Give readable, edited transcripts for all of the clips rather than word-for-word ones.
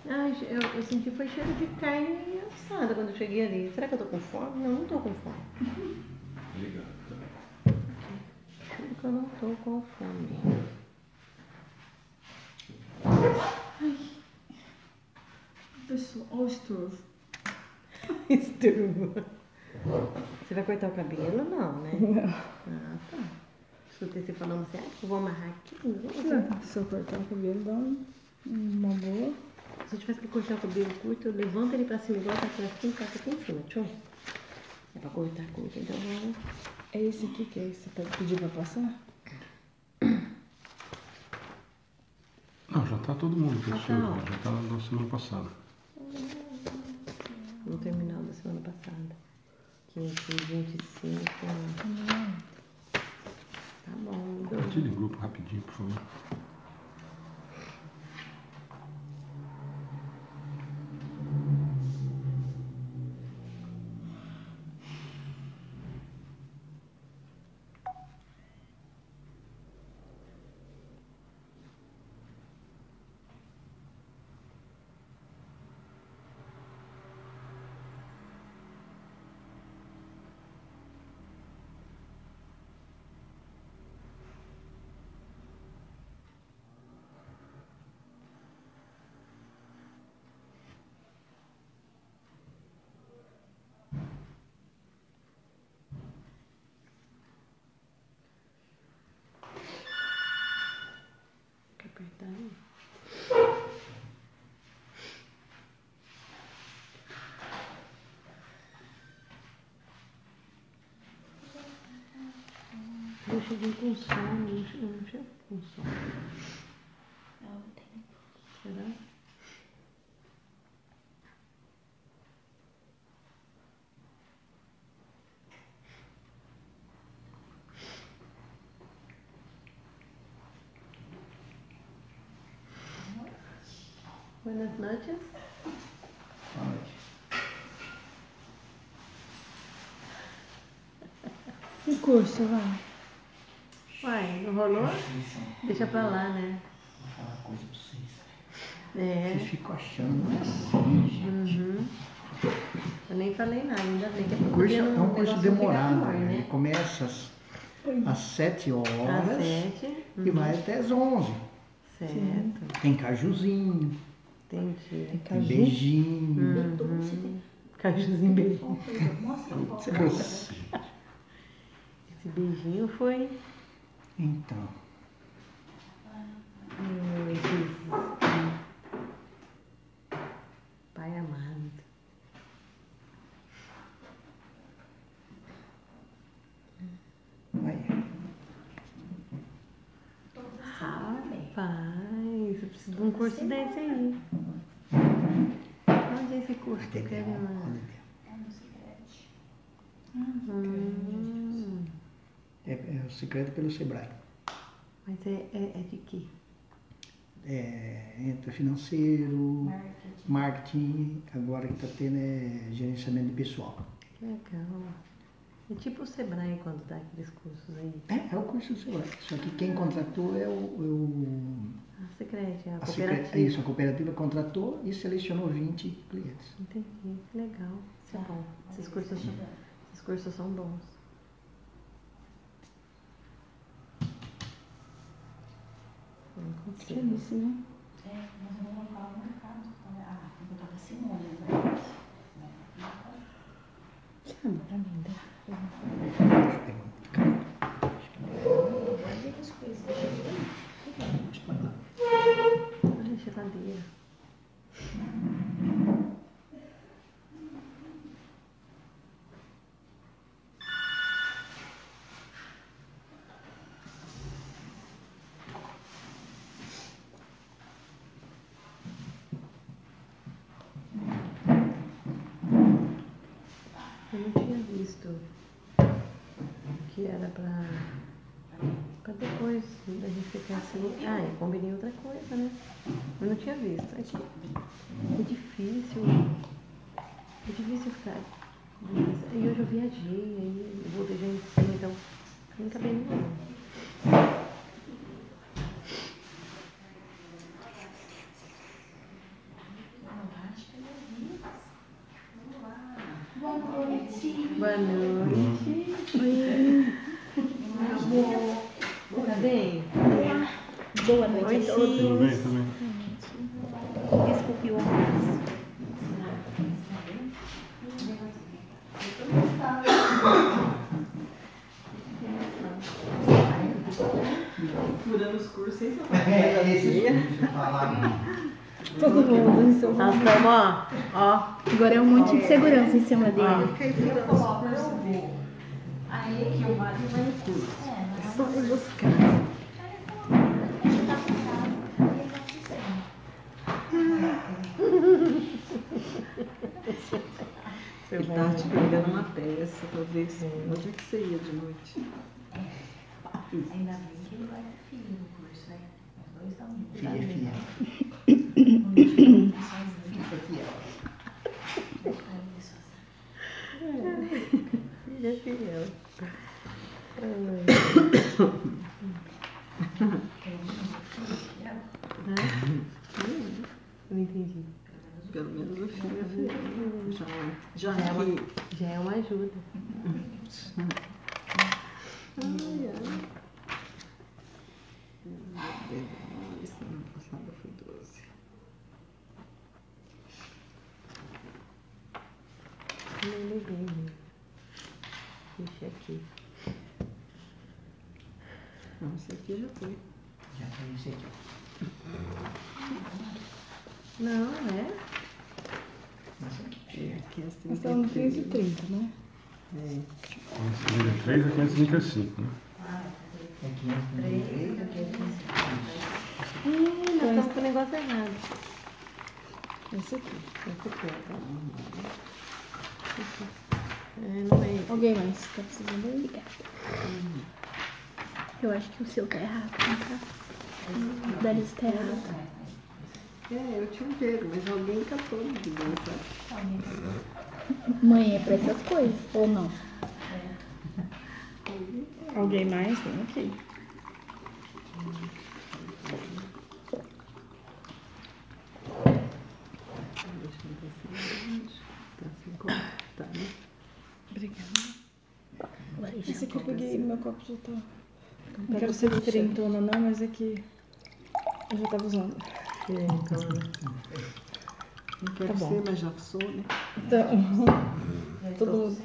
Ai, eu senti foi cheiro de carne assada quando eu cheguei ali. Será que eu tô com fome? Não, não tô com fome. Obrigado. Juro que eu não tô com fome. Ai. Pessoal, olha o estorvo. Esturbo. Você vai cortar o cabelo? Não, né? Não. Ah, tá. Escutei você falando assim, ah, eu vou amarrar aqui. Não, se eu cortar o cabelo, dá uma boa. Se eu tivesse que cortar o cabelo curto, eu levanto ele pra cima igual tá aqui assim, tá aqui em cima, tchau. É pra cortar curto, então vamos. É esse aqui que é esse? Você pediu pra passar? Não, já tá todo mundo, professor. tá. Já tá da semana passada. No terminal da semana passada. 15, 25. Tá bom. Compartilhe em grupo rapidinho, por favor. Quer apertar aí? Eu cheguei com sono, eu não chego com sono. Será? Buenas noches. Boa noite. E curso, vai? Uai, não rolou? Deixa pra lá, né? Vou falar uma coisa pra vocês. É. Vocês ficam achando assim, gente. Uhum. Eu nem falei nada, ainda bem que O curso é um curso negócio demorado, fica pior, né? né? Começa às 7 horas Às 7. e vai até às 11. Certo. Tem cajuzinho, Entendi. tem Caju? beijinho. Cajuzinho beijinho. Nossa. Esse beijinho foi. Então, Meu Jesus. Pai amado. aí. Rapaz, eu preciso de um curso desse aí. Onde é esse curso que eu quero ir lá? É o secreto pelo Sebrae. Mas é de quê? Entra financeiro, marketing, agora que está tendo é gerenciamento de pessoal. Que legal. É tipo o Sebrae quando dá aqueles cursos aí. É o curso do Sebrae. Só que quem contratou é A Secrete, a Secreta- cooperativa. Isso, a cooperativa contratou e selecionou 20 clientes. Entendi, que legal. Isso é bom. Esses cursos são bons. Eu não Que consigo. isso, né? Nós vamos colocar no mercado. Vou botar pra Simone, né? Chama pra mim, né? Ai, geladeira. Eu não tinha visto que era pra depois da gente ficar assim. Ah, eu combinei outra coisa, né? Eu não tinha visto. É difícil. É difícil ficar. E hoje eu viajei, aí eu voltei já em cima, então nem cabelo não. Boa noite. Meu amor. Tá bem? Boa noite Oi, a todos. Tudo bem, tudo bem. Desculpe o atraso. Furando os cursos sem Todo mundo em seu Nós estamos, ó. Agora é um monte de segurança em cima dele. Eu coloco aí que o Mário vai no curso. É só ir buscar. Ele tá te pegando uma peça pra ver se onde é que você ia de noite. Ainda bem que ele vai ter filho no curso, né? Os dois estão indo. Filha. Não deixa ele ficar sozinho. Filha fiel. Não entendi. Pelo menos o filho é filho. Já Já é uma, ri. já é uma ajuda. Ai, ai. Semana passada foi 12. Não liguei, né? Deixa aqui. Não, esse aqui já foi. Já tem esse aqui. Não, é? Aqui é Nós estamos no 15h30, né? É. 533 a 535, né? É 533. Nós estamos com o negócio errado. Esse aqui. Esse aqui, ó. É, não é isso. Alguém mais tá precisando aí? Obrigada. Eu acho que o seu tá errado, não tá? O da lista tá errado. É, eu tinha um dedo, mas alguém catou de dentro. Mãe, é pra essas coisas, ou não? Alguém mais? Tem aqui. Tá assim como tá, né? Obrigada. Esse aqui eu peguei, meu copo já tá. Não quero ser diferentona não, mas é que eu já tava usando. Não quero Tá bom. ser, mas já sou, né? Então, todo mundo.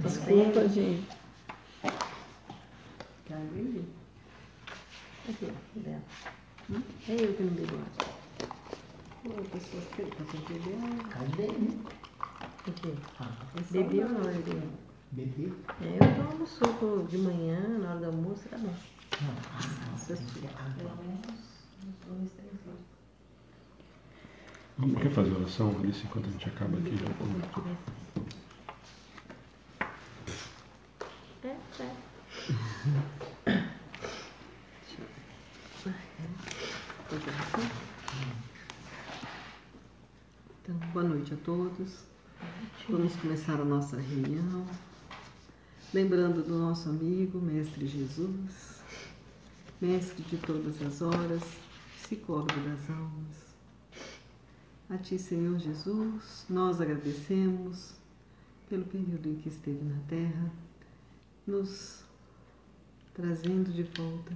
Desculpa, gente. Quero beber. Aqui, dela. É eu que não bebo água. Ô, pessoa feia, tá sem beber. Cadê, né? O quê? Ah, Bebi ou não bebi? bebê. É, eu tomo suco de manhã, na hora do almoço, tá bom. Nossa, Pelo menos uns 2, 3 litros. Vamos quer fazer oração, Alice, enquanto a gente acaba aqui? Então, boa noite a todos. Vamos começar a nossa reunião. Lembrando do nosso amigo, Mestre Jesus, Mestre de todas as horas, psicólogo das almas. A Ti, Senhor Jesus, nós agradecemos pelo período em que esteve na Terra, nos trazendo de volta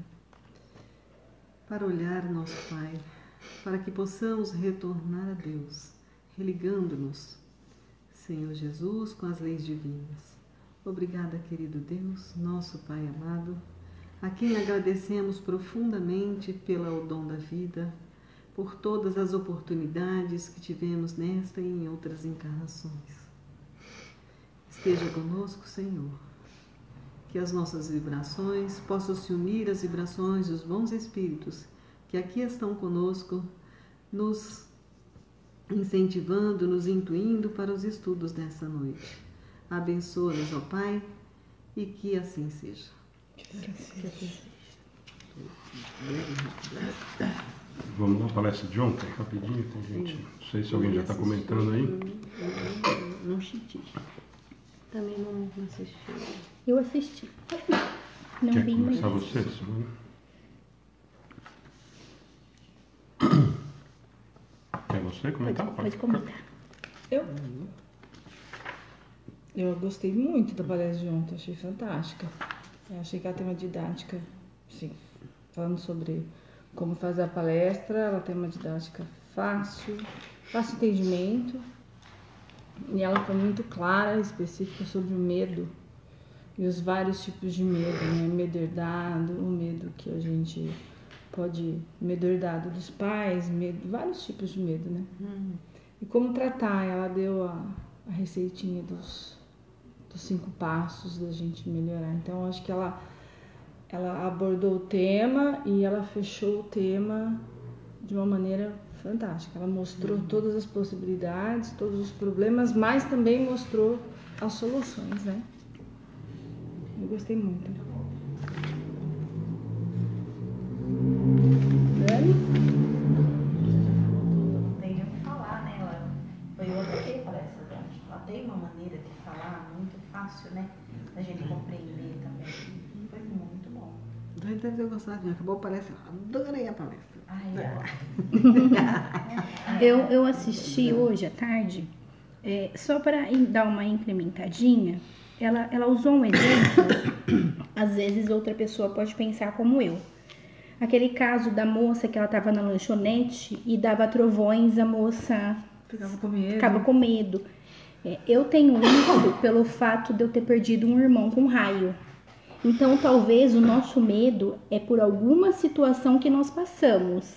para olhar nosso Pai, para que possamos retornar a Deus, religando-nos, Senhor Jesus, com as leis divinas. Obrigada, querido Deus, nosso Pai amado, a quem agradecemos profundamente pelo dom da vida, por todas as oportunidades que tivemos nesta e em outras encarnações. Esteja conosco, Senhor, que as nossas vibrações possam se unir às vibrações dos bons espíritos que aqui estão conosco, nos incentivando, nos intuindo para os estudos dessa noite. Abençoa-nos, ó Pai, e que assim seja. Vamos na palestra de ontem, rapidinho, tem gente. Não sei se alguém já está comentando aí. Não chiti. Também não assisti. Eu assisti. Não Quer vi, mas. começar você, Simone? Quer você comentar? Pode comentar. Eu? Eu gostei muito da palestra de ontem, achei fantástica. Eu achei que ela tem uma didática, sim, falando sobre como fazer a palestra, ela tem uma didática fácil entendimento, e ela foi muito clara e específica sobre o medo e os vários tipos de medo, né? Medo herdado, o medo que a gente pode, medo herdado dos pais, medo, vários tipos de medo, né? E como tratar, ela deu a receitinha dos 5 passos da gente melhorar. Então, acho que ela abordou o tema e ela fechou o tema de uma maneira fantástica. Ela mostrou todas as possibilidades, todos os problemas, mas também mostrou as soluções, né? Eu gostei muito. Dani? Não tem nem o que falar, né? Eu adorei a palestra dela. Ela tem uma maneira de falar muito fácil, né? Da gente compreender também. Foi muito bom. Deve ter gostado, acabou a palestra. Adorei a palestra. Eu assisti hoje à tarde, só para dar uma incrementadinha. Ela usou um exemplo, às vezes outra pessoa pode pensar como eu. Aquele caso da moça que ela estava na lanchonete e dava trovões, a moça ficava com medo. Eu tenho isso pelo fato de eu ter perdido um irmão com raio. Então, talvez o nosso medo é por alguma situação que nós passamos.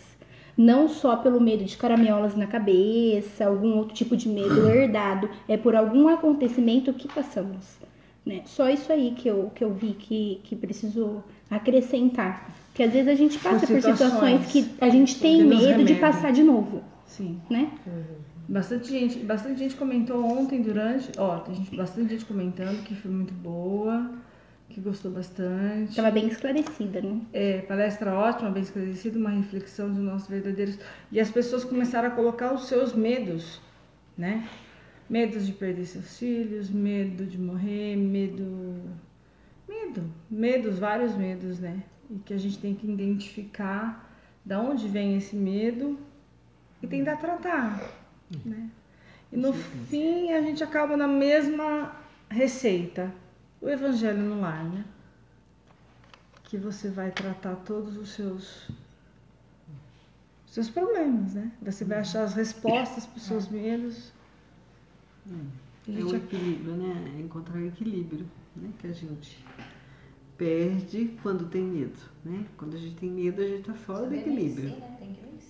Não só pelo medo de caraminholas na cabeça, algum outro tipo de medo herdado. É por algum acontecimento que passamos, né? Só isso aí que eu vi que preciso acrescentar. Porque às vezes a gente passa por situações que a gente tem medo de passar de novo. Sim. Né? Bastante gente comentou ontem tem bastante gente comentando que foi muito boa, que gostou bastante. Estava bem esclarecida, né? Palestra ótima, bem esclarecida, uma reflexão dos nossos verdadeiros. E as pessoas começaram a colocar os seus medos, né? Medos de perder seus filhos, medo de morrer, vários medos, né? E que a gente tem que identificar de onde vem esse medo e tentar tratar, né? E no fim a gente acaba na mesma receita. O Evangelho no Lar, né? Que você vai tratar todos os seus problemas, né? Você vai achar as respostas para os seus medos. É o equilíbrio, né? É encontrar o equilíbrio, né? Que a gente perde quando tem medo, né? Quando a gente tem medo, a gente está fora do equilíbrio.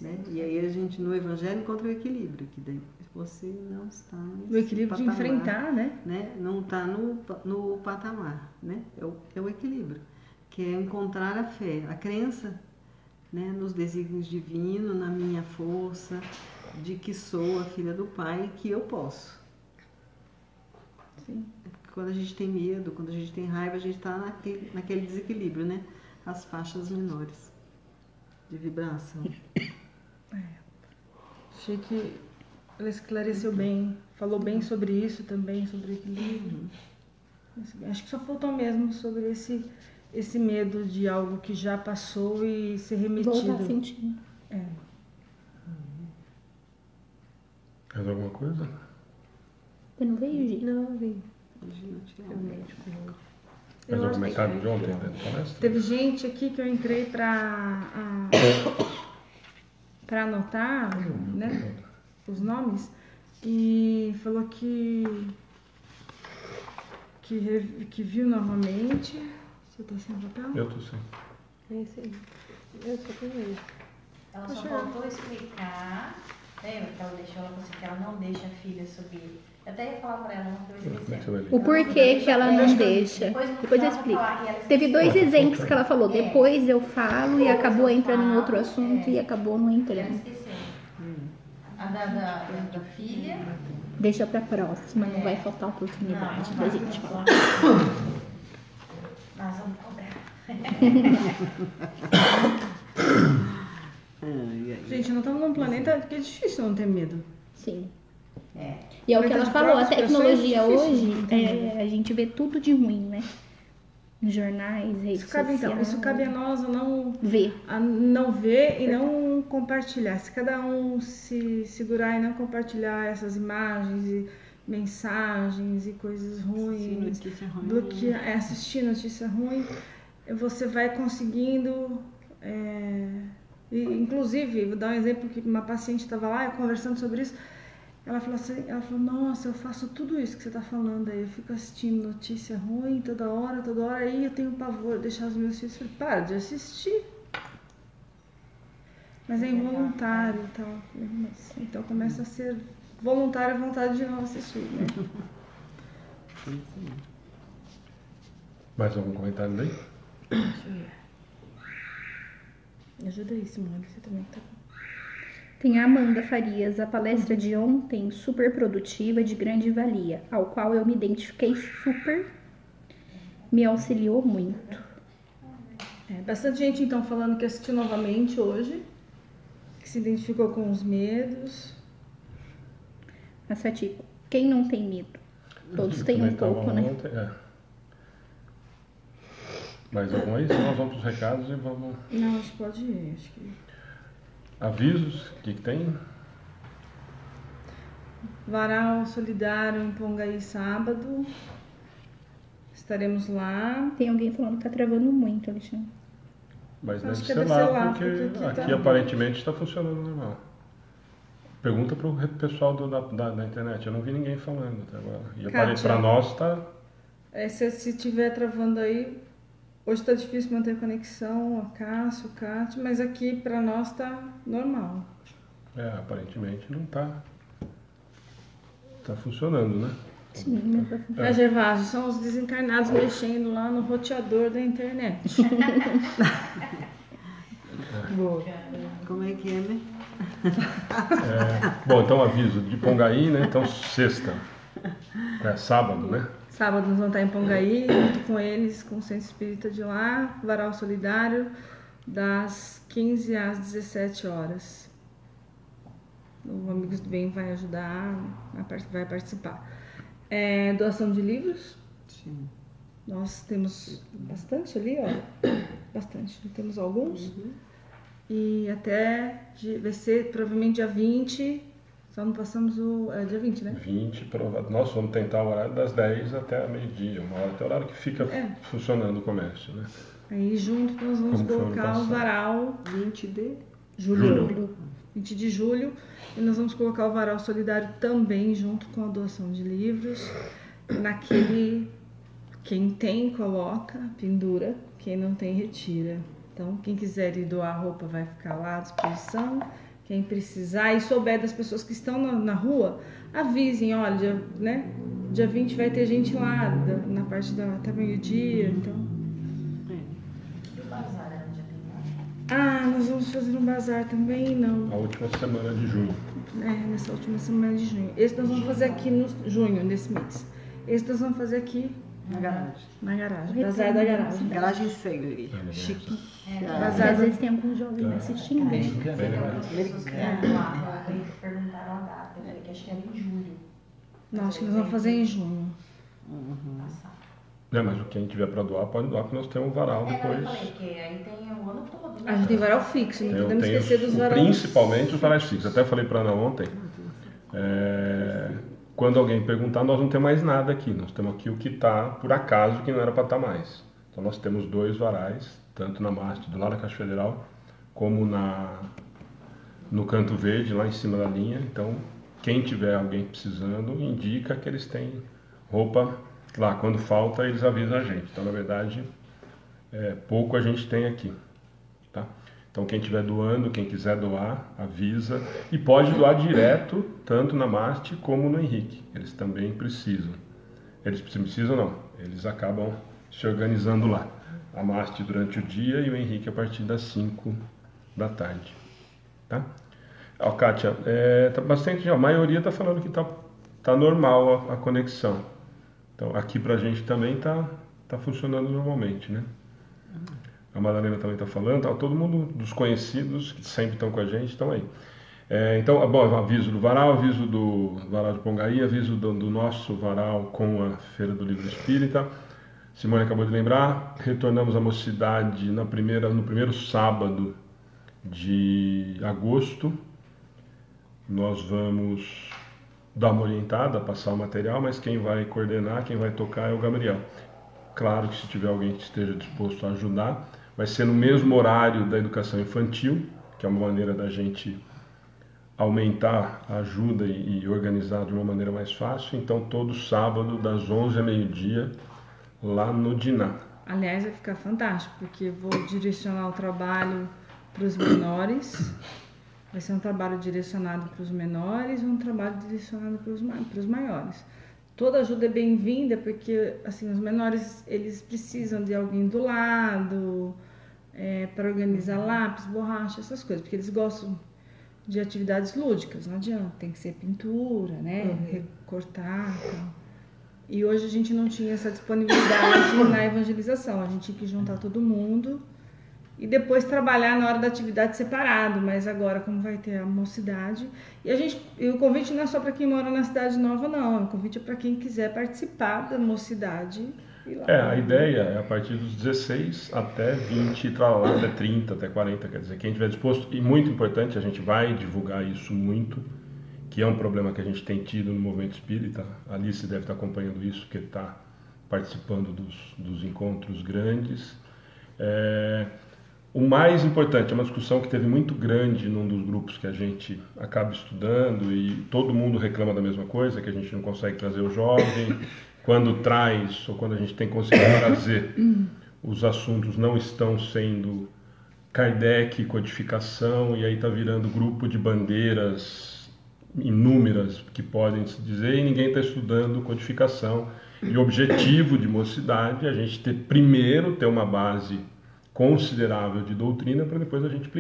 Né? E aí a gente no Evangelho encontra o equilíbrio, que daí você não está no equilíbrio patamar, de enfrentar, né? Não está no patamar, né? É o equilíbrio, que é encontrar a fé, a crença, né? Nos desígnios divinos, na minha força, de que sou a filha do Pai e que eu posso. Sim. Quando a gente tem medo, quando a gente tem raiva, a gente está naquele desequilíbrio, né? As faixas menores de vibração. Achei que ela esclareceu bem, falou bem sobre isso também, sobre equilíbrio. Acho que só faltou mesmo sobre esse medo de algo que já passou e ser remetido. Voltar sentindo. Mais alguma coisa? Eu não veio, gente. Não, vi. Mais algum comentário de ontem da palestra? Teve gente aqui que eu entrei para anotar, né, os nomes, e falou que viu novamente. Você tá sem papel? Eu tô sem. É esse aí. Eu só tenho isso. Ela só faltou explicar, lembra que ela falou assim, que ela não deixa a filha subir. Eu até ia falar pra ela, não, que eu esqueci. O porquê que ela não deixa. Depois eu explico. Teve 2 exemplos que ela falou. Depois eu falo e acabou entrando em outro assunto e acabou não Ela entrando. esqueceu. A da filha. Deixa pra próxima, não vai faltar oportunidade da gente falar. Nós vamos cobrar. Gente, nós estamos num planeta que é difícil não ter medo. Sim. E é o que ela falou, a tecnologia hoje, a gente vê tudo de ruim, né? Nos jornais, redes sociais. Isso cabe a nós a não ver. E não compartilhar. Se cada um se segurar e não compartilhar essas imagens mensagens e coisas ruins, Notícia ruim. assistir notícia ruim, você vai conseguindo. Inclusive, vou dar um exemplo que uma paciente estava lá conversando sobre isso. Ela falou assim, nossa, eu faço tudo isso que você está falando aí, eu fico assistindo notícia ruim toda hora, aí eu tenho pavor de deixar os meus filhos. Eu falei, para de assistir. Mas é involuntário e tal. Então começa a ser voluntária a vontade de não assistir, né? Mais algum comentário daí? Deixa eu ver. Ajuda aí, Simone, você também tá. Tem a Amanda Farias, a palestra de ontem, super produtiva, de grande valia, ao qual eu me identifiquei super, me auxiliou muito. Bastante gente, então, falando que assistiu novamente hoje, que se identificou com os medos. A Satiko, quem não tem medo? Todos têm um pouco, né? Mais algum aí? Senão nós vamos para os recados e vamos... Não, acho que pode ir, acho que... Avisos, o que tem? Varal Solidário em Pongaí sábado. Estaremos lá. Tem alguém falando que tá travando muito, Alexandre. Mas deve Acho que ser deve ser lá, lá, porque porque aqui aparentemente está funcionando normal. Pergunta para o pessoal da internet, eu não vi ninguém falando até agora. E para nós está... Se tiver travando aí, hoje está difícil manter a conexão, a Cássio, o Cátia, mas aqui para nós está normal. Aparentemente não está funcionando, né? Sim, mas tá funcionando. Gervásio, são os desencarnados mexendo lá no roteador da internet. Boa. Como é que é, né? Bom, então aviso de Pongaí, né? Então sexta, sábado, né? Sábado nós vamos estar em Pongaí, junto com eles, com o Centro Espírita de lá, Varal Solidário, das 15 às 17 horas. O Amigos do Bem vai ajudar, vai participar. Doação de livros. Sim. Nós temos bastante ali, ó. Bastante. Temos alguns. E vai ser provavelmente dia 20. Só não passamos dia 20, né? 20, provavelmente. Nós vamos tentar o horário das 10 até meio-dia, uma hora até o horário que fica funcionando o comércio, né? Aí junto nós vamos colocar o varal 20 de julho. 20 de julho. E nós vamos colocar o varal solidário também junto com a doação de livros. Quem tem, coloca, pendura. Quem não tem, retira. Então, quem quiser ir doar roupa vai ficar lá à disposição. Quem precisar e souber das pessoas que estão na rua, avisem, olha, dia 20 vai ter gente lá, na parte até meio-dia, então... E o bazar era dia 30? Nós vamos fazer um bazar também, não. A última semana de junho. Nessa última semana de junho. Esse nós vamos fazer aqui no junho, nesse mês. Esse nós vamos fazer aqui na garagem. Na garagem. Bazar da garagem. Garagem Segre. Chique. Às vezes tem alguns jovens assistindo. As pessoas que eram lá, perguntaram a data. Eu falei que acho que era em julho. Não, acho que nós vamos fazer em junho. Mas quem tiver para doar, pode doar, porque nós temos um varal depois. Eu falei que aí tem o ano todo, né? A gente tem varal fixo, não podemos esquecer dos varais. Principalmente os varais fixos. Até falei para a Ana ontem. Quando alguém perguntar, nós não temos mais nada aqui. Nós temos aqui o que está, por acaso, que não era para estar mais. Então nós temos 2 varais, tanto na Marte, do lado da Caixa Federal, como no Canto Verde, lá em cima da linha. Então, quem tiver alguém precisando, indica que eles têm roupa lá. Quando falta, eles avisam a gente. Então, na verdade, pouco a gente tem aqui. Tá? Então, quem estiver doando, quem quiser doar, avisa. E pode doar direto, tanto na Marte como no Henrique. Eles também precisam. Eles precisam não, eles acabam se organizando lá. A Marte durante o dia e o Henrique a partir das 5 da tarde. Tá? Kátia, tá bastante, a maioria está falando que tá normal a conexão. Então, aqui pra gente também tá funcionando normalmente, né? A Madalena também está falando, todo mundo dos conhecidos que sempre estão com a gente estão aí. Então, aviso do varal, aviso do varal de Pongaí, aviso do nosso varal com a Feira do Livro Espírita. Simone acabou de lembrar, retornamos à Mocidade no primeiro sábado de agosto. Nós vamos dar uma orientada, passar o material, mas quem vai coordenar, quem vai tocar é o Gabriel. Claro que se tiver alguém que esteja disposto a ajudar, vai ser no mesmo horário da educação infantil, que é uma maneira da gente aumentar a ajuda e organizar de uma maneira mais fácil. Então, todo sábado, das 11 a meio-dia, lá no Diná. Aliás, vai ficar fantástico, porque eu vou direcionar o trabalho para os menores. Vai ser um trabalho direcionado para os menores e um trabalho direcionado para os maiores. Toda ajuda é bem-vinda, porque assim, os menores eles precisam de alguém do lado para organizar lápis, borracha, essas coisas, porque eles gostam de atividades lúdicas, não adianta, tem que ser pintura, né? Recortar e tal. E hoje a gente não tinha essa disponibilidade na evangelização, a gente tinha que juntar todo mundo e depois trabalhar na hora da atividade separado, mas agora como vai ter a mocidade, e o convite não é só para quem mora na cidade nova não, o convite é para quem quiser participar da mocidade. A ideia é a partir dos 16 até 20, até 30, até 40, quer dizer, quem estiver disposto, e muito importante, a gente vai divulgar isso muito, que é um problema que a gente tem tido no movimento espírita. A Alice deve estar acompanhando isso, que está participando dos encontros grandes. O mais importante, é uma discussão que teve muito grande num dos grupos que a gente acaba estudando, e todo mundo reclama da mesma coisa, que a gente não consegue trazer o jovem. Quando traz, ou quando a gente tem conseguido trazer, os assuntos não estão sendo Kardec, codificação, e aí está virando grupo de bandeiras inúmeras que podem se dizer, e ninguém está estudando codificação. E o objetivo de mocidade é a gente primeiro ter uma base considerável de doutrina para depois a gente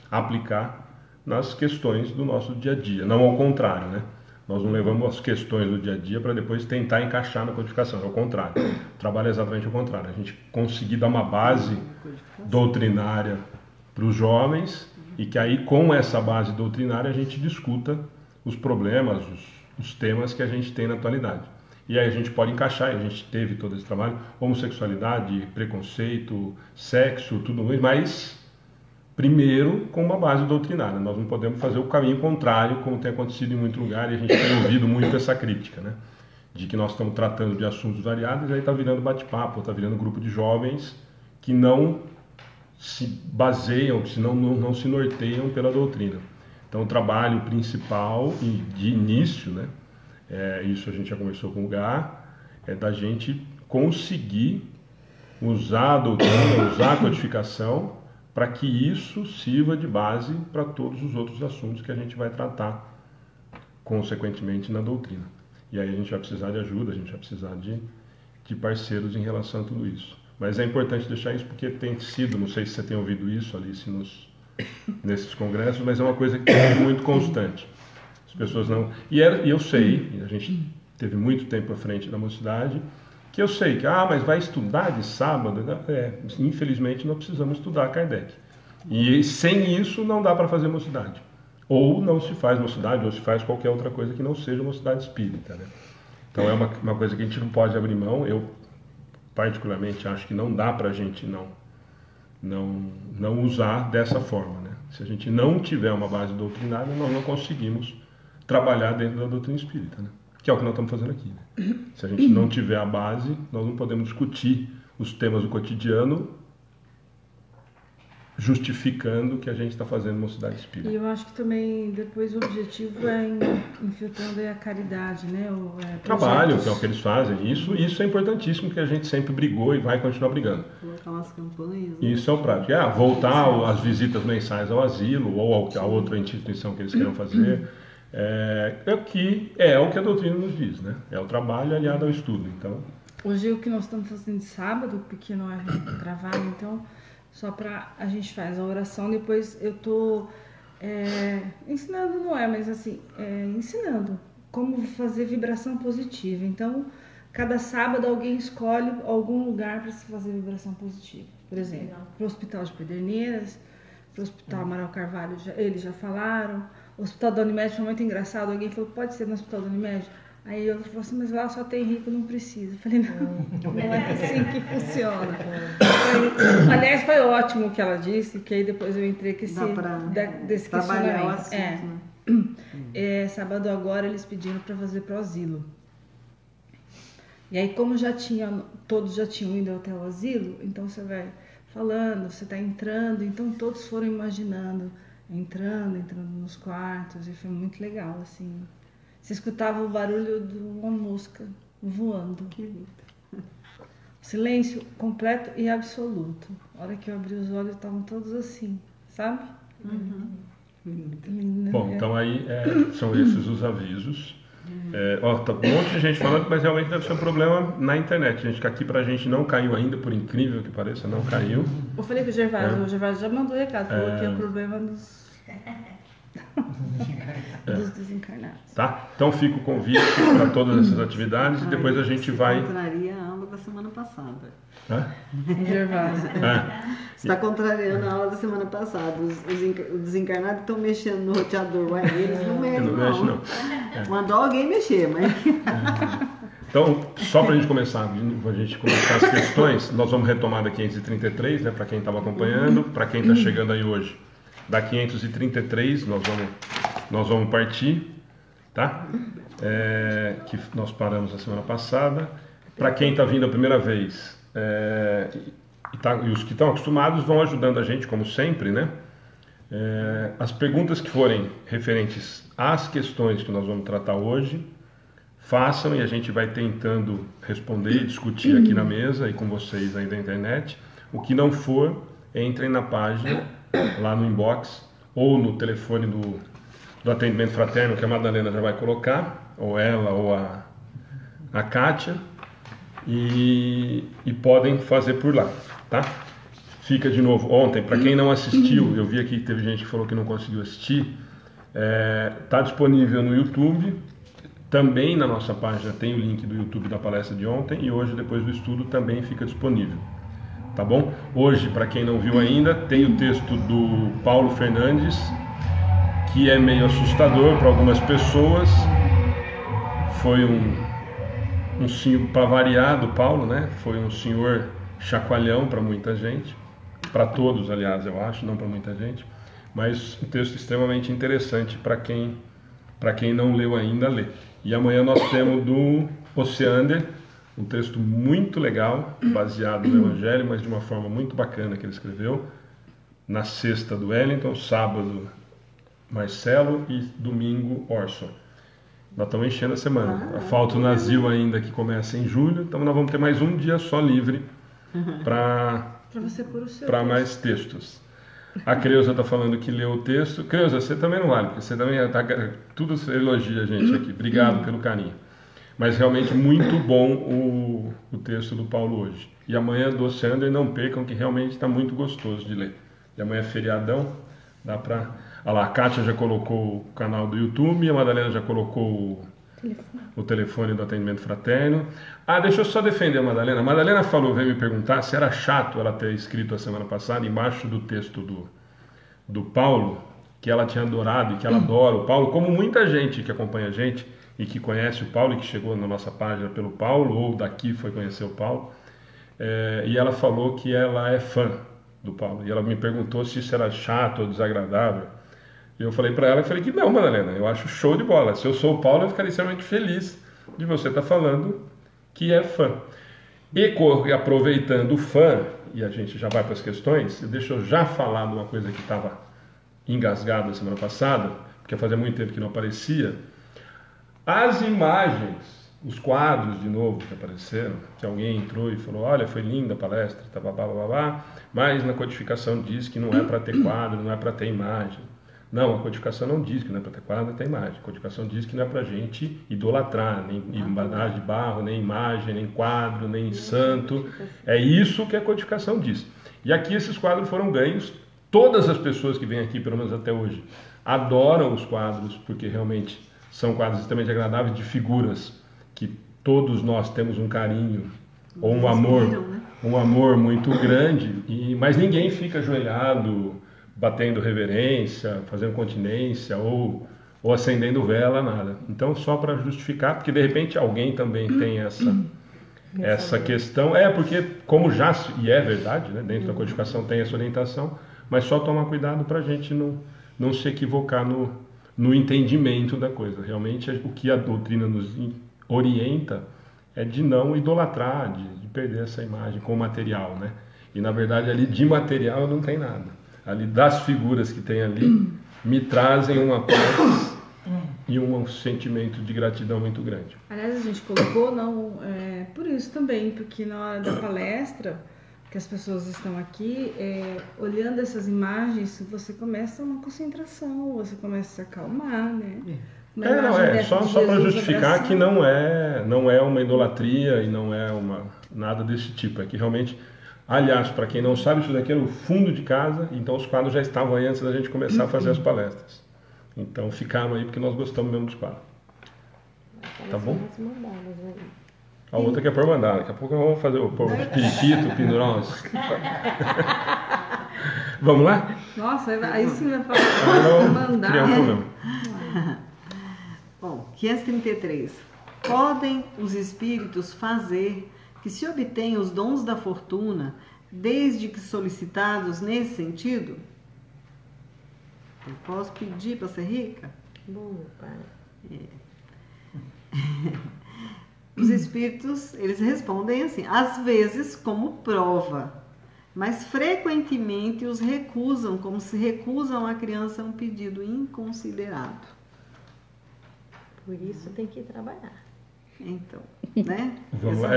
aplicar nas questões do nosso dia a dia, não ao contrário, né? Nós não levamos as questões do dia a dia para depois tentar encaixar na codificação, é o contrário. O trabalho é exatamente o contrário, a gente conseguir dar uma base doutrinária para os jovens e que aí com essa base doutrinária a gente discuta os problemas, os temas que a gente tem na atualidade. E aí a gente pode encaixar, e a gente teve todo esse trabalho, homossexualidade, preconceito, sexo, tudo mais, mas primeiro com uma base doutrinária. Nós não podemos fazer o caminho contrário, como tem acontecido em muito lugar, e a gente tem ouvido muito essa crítica, né? De que nós estamos tratando de assuntos variados, e aí está virando bate-papo, está virando grupo de jovens que não se baseiam, que não se norteiam pela doutrina. Então o trabalho principal e de início, né? Isso a gente já conversou com o Gá, é da gente conseguir usar a doutrina, usar a codificação, para que isso sirva de base para todos os outros assuntos que a gente vai tratar, consequentemente, na doutrina. E aí a gente vai precisar de ajuda, a gente vai precisar de parceiros em relação a tudo isso. Mas é importante deixar isso porque tem sido, não sei se você tem ouvido isso, Alice, nesses congressos, mas é uma coisa que é muito constante. As pessoas não... E eu sei, a gente teve muito tempo à frente da mocidade, que eu sei que, mas vai estudar de sábado? Infelizmente nós precisamos estudar Kardec. E sem isso não dá para fazer mocidade. Ou não se faz mocidade, ou se faz qualquer outra coisa que não seja mocidade espírita, né? Então é uma coisa que a gente não pode abrir mão. Eu particularmente acho que não dá para a gente não usar dessa forma, né? Se a gente não tiver uma base doutrinária, nós não conseguimos trabalhar dentro da doutrina espírita, né? Que é o que nós estamos fazendo aqui, né? Se a gente não tiver a base, nós não podemos discutir os temas do cotidiano justificando que a gente está fazendo mocidade espírita. E eu acho que também depois o objetivo é infiltrando a caridade, né? Trabalho, que é o que eles fazem. Isso é importantíssimo, que a gente sempre brigou e vai continuar brigando. Colocar umas campanhas. Né? Isso é o prático. Voltar às visitas mensais ao asilo ou a outra instituição que eles queiram fazer. O que a doutrina nos diz, né? É o trabalho aliado ao estudo. Então, hoje o que nós estamos fazendo de sábado, porque não é gravado, então só para a gente faz a oração, depois eu tô ensinando, não é, mas assim, ensinando como fazer vibração positiva. Então, cada sábado alguém escolhe algum lugar para se fazer vibração positiva. Por exemplo, para o Hospital de Pederneiras, para o Hospital Amaral Carvalho, eles já falaram. O Hospital da Unimed foi muito engraçado. Alguém falou, pode ser no Hospital da Unimed? Aí eu falei assim, mas lá só tem rico, não precisa. Eu falei, não é assim que funciona. Aliás, foi ótimo o que ela disse, que aí depois eu entrei com desse questionamento. Trabalhar o assunto, né? sábado agora eles pediram para fazer pro asilo. E aí, como todos já tinham ido até o asilo, então você vai falando, você tá entrando, então todos foram imaginando, entrando nos quartos, e foi muito legal, assim. Você escutava o barulho de uma mosca voando. Que lindo. Silêncio completo e absoluto. A hora que eu abri os olhos, estavam todos assim, sabe? Lindo. Bom, então aí são esses os avisos. Tá um monte de gente falando, mas realmente deve ser um problema na internet. Gente, que aqui pra gente não caiu ainda, por incrível que pareça, não caiu. Eu falei com o Gervásio já mandou recado, falou que é o problema dos desencarnados. Tá? Então fica o convite para todas essas atividades e depois a gente vai... Contraria a aula da semana passada. Gervásio. Você está contrariando a aula da semana passada. Os desencarnados estão mexendo no roteador. Ué, eles não mexem, não. Mandou alguém mexer, mas... Então, só para a gente começar as questões, nós vamos retomar da 533, né, para quem estava acompanhando, para quem está chegando aí hoje. Da 533 nós vamos partir, tá? Que nós paramos a semana passada. Para quem está vindo a primeira vez, e os que estão acostumados vão ajudando a gente, como sempre, né? As perguntas que forem referentes às questões que nós vamos tratar hoje, façam e a gente vai tentando responder e discutir aqui na mesa e com vocês aí da internet. O que não for, entrem na página, lá no inbox, ou no telefone do atendimento fraterno, que a Madalena já vai colocar, ou ela ou a Kátia, e podem fazer por lá, tá? Fica de novo, ontem, para quem não assistiu, eu vi aqui que teve gente que falou que não conseguiu assistir, tá disponível no YouTube, também na nossa página tem o link do YouTube da palestra de ontem, e hoje, depois do estudo, também fica disponível. Tá bom? Hoje, para quem não viu ainda, tem o texto do Paulo Fernandes, que é meio assustador para algumas pessoas. Foi um senhor, para variar, do Paulo, né? Foi um senhor chacoalhão para muita gente, para todos, aliás, eu acho, não para muita gente, mas um texto extremamente interessante para quem não leu ainda, lê. E amanhã nós temos do Osiander, um texto muito legal, baseado no Evangelho, mas de uma forma muito bacana que ele escreveu. Na sexta do Wellington, sábado Marcelo e domingo Orson. Nós estamos enchendo a semana. Falta o Nazil ainda, que começa em julho, então nós vamos ter mais um dia só livre para mais textos. A Creuza está falando que leu o texto. Creuza, você também não vale, porque você também tudo você elogia a gente aqui. Obrigado pelo carinho. Mas realmente muito bom o texto do Paulo hoje. E amanhã do Sander, não percam, que realmente está muito gostoso de ler. E amanhã é feriadão, dá para... Olha lá, a Kátia já colocou o canal do YouTube, a Madalena já colocou o telefone do atendimento fraterno. Deixa eu só defender a Madalena. A Madalena veio me perguntar se era chato ela ter escrito a semana passada, embaixo do texto do Paulo, que ela tinha adorado e que ela adora o Paulo, como muita gente que acompanha a gente e que conhece o Paulo e que chegou na nossa página pelo Paulo, ou daqui foi conhecer o Paulo, e ela falou que ela é fã do Paulo. E ela me perguntou se isso era chato ou desagradável. E eu falei para ela, que não, Madalena, eu acho show de bola. Se eu sou o Paulo, eu ficaria extremamente feliz de você estar falando que é fã. E aproveitando o fã, e a gente já vai para as questões, deixa eu já falar de uma coisa que estava engasgada semana passada, porque fazia muito tempo que não aparecia. As imagens, os quadros de novo que apareceram, que alguém entrou e falou, olha, foi linda a palestra, mas na codificação diz que não é para ter quadro, não é para ter imagem. Não, a codificação não diz que não é para ter quadro, não tem imagem. A codificação diz que não é para a gente idolatrar, nem embalagem de barro, nem imagem, nem quadro, nem santo. É isso que a codificação diz. E aqui esses quadros foram ganhos. Todas as pessoas que vêm aqui, pelo menos até hoje, adoram os quadros, porque realmente são quadros extremamente agradáveis, de figuras que todos nós temos um carinho ou um amor muito grande, mas ninguém fica ajoelhado, batendo reverência, fazendo continência ou acendendo vela, nada. Então, só para justificar, porque de repente alguém também tem essa questão. Porque como já, e é verdade, né, dentro da codificação tem essa orientação, mas só tomar cuidado para a gente não se equivocar no no entendimento da coisa. Realmente, o que a doutrina nos orienta é de não idolatrar, de perder essa imagem com o material, né? E, na verdade, ali de material não tem nada. Ali das figuras que tem ali, me trazem uma paz e um sentimento de gratidão muito grande. Aliás, a gente colocou, não, por isso também, porque na hora da palestra, que as pessoas estão aqui, olhando essas imagens, você começa uma concentração, você começa a se acalmar, né? Só para justificar que não é uma idolatria e não é nada desse tipo. É que realmente, aliás, para quem não sabe, isso daqui era o fundo de casa, então os quadros já estavam aí antes da gente começar a fazer as palestras. Então ficaram aí porque nós gostamos mesmo dos quadros. Tá bom? A outra que é por mandar. Daqui a pouco nós vamos fazer o periquito, pendurar uns... Vamos lá? Nossa, aí sim vai falar mandar. Criar um problema. Bom, 533. Podem os espíritos fazer que se obtenham os dons da fortuna, desde que solicitados nesse sentido? Eu posso pedir para ser rica? Bom, meu pai. Os espíritos, eles respondem assim, às vezes como prova, mas frequentemente os recusam, como se recusam a criança um pedido inconsiderado. Por isso tem que trabalhar. Então, né? Vamos lá.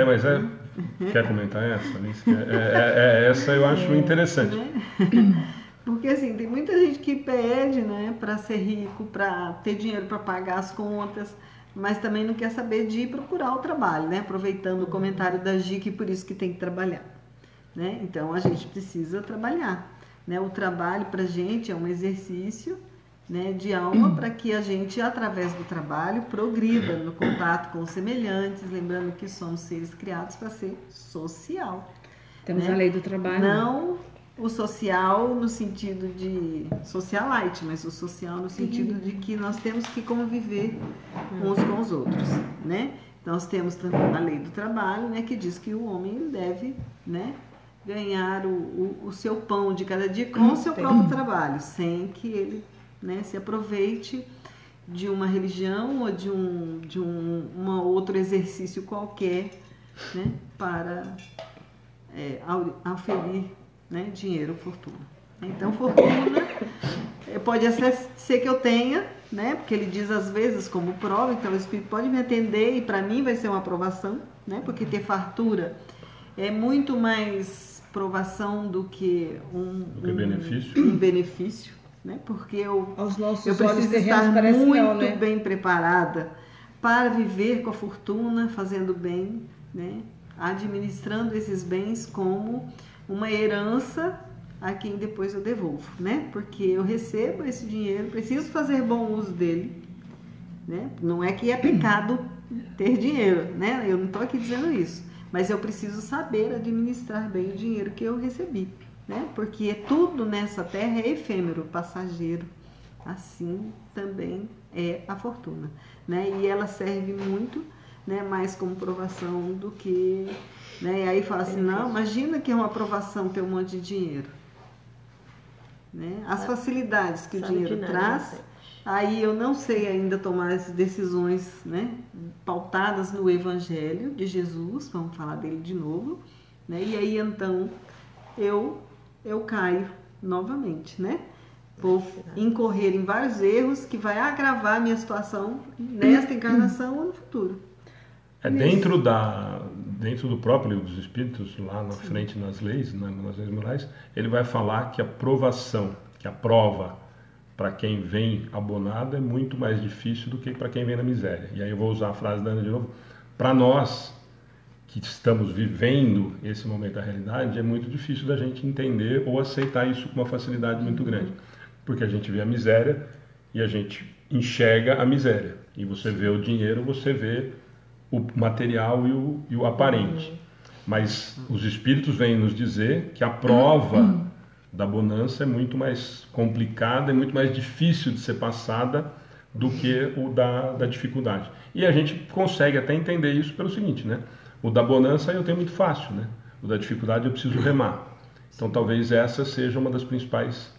Quer comentar essa? Essa eu acho interessante. Né? Porque assim, tem muita gente que pede, né, para ser rico, para ter dinheiro para pagar as contas, mas também não quer saber de ir procurar o trabalho, né? Aproveitando o comentário da Gi, que por isso que tem que trabalhar, né? Então a gente precisa trabalhar, né? O trabalho para a gente é um exercício, né, de alma, para que a gente, através do trabalho, progrida no contato com os semelhantes, lembrando que somos seres criados para ser social. Temos, né, a lei do trabalho. Não o social no sentido de socialite, mas o social no sentido de que nós temos que conviver uns com os outros, né? Nós temos também a lei do trabalho, né, que diz que o homem deve, né, ganhar o seu pão de cada dia com o seu próprio trabalho, sem que ele, né, se aproveite de uma religião ou de um outro exercício qualquer, né, para auferir, né, dinheiro, fortuna. Então, fortuna pode ser que eu tenha, né, porque ele diz às vezes como prova, então o Espírito pode me atender e para mim vai ser uma aprovação, né, porque ter fartura é muito mais provação do que um benefício, né, porque eu preciso estar muito bem preparada para viver com a fortuna, fazendo bem, né, administrando esses bens como uma herança a quem depois eu devolvo, né? Porque eu recebo esse dinheiro, preciso fazer bom uso dele, né? Não é que é pecado ter dinheiro, né? Eu não estou aqui dizendo isso, mas eu preciso saber administrar bem o dinheiro que eu recebi, né? Porque tudo nessa terra é efêmero, passageiro, assim também é a fortuna, né? E ela serve muito, né, mais como provação do que, né? E aí fala assim, não, imagina que é uma aprovação ter um monte de dinheiro, né? As facilidades que o dinheiro traz, aí eu não sei ainda tomar as decisões, né, pautadas no Evangelho de Jesus, vamos falar dele de novo, né? E aí então eu caio novamente, né? Vou incorrer em vários erros que vai agravar a minha situação nesta encarnação ou no futuro. Dentro do próprio livro dos Espíritos, lá na frente nas leis morais, ele vai falar que a provação, que a prova para quem vem abonado é muito mais difícil do que para quem vem na miséria. E aí eu vou usar a frase da Ana de novo. Para nós que estamos vivendo esse momento da realidade, é muito difícil da gente entender ou aceitar isso com uma facilidade muito grande. Porque a gente vê a miséria e a gente enxerga a miséria. E você vê o dinheiro, você vê o material e o aparente. Mas os espíritos vêm nos dizer que a prova da bonança é muito mais complicada, é muito mais difícil de ser passada do que o da dificuldade. E a gente consegue até entender isso pelo seguinte, né? O da bonança eu tenho muito fácil, né? O da dificuldade eu preciso remar. Então talvez essa seja uma das principais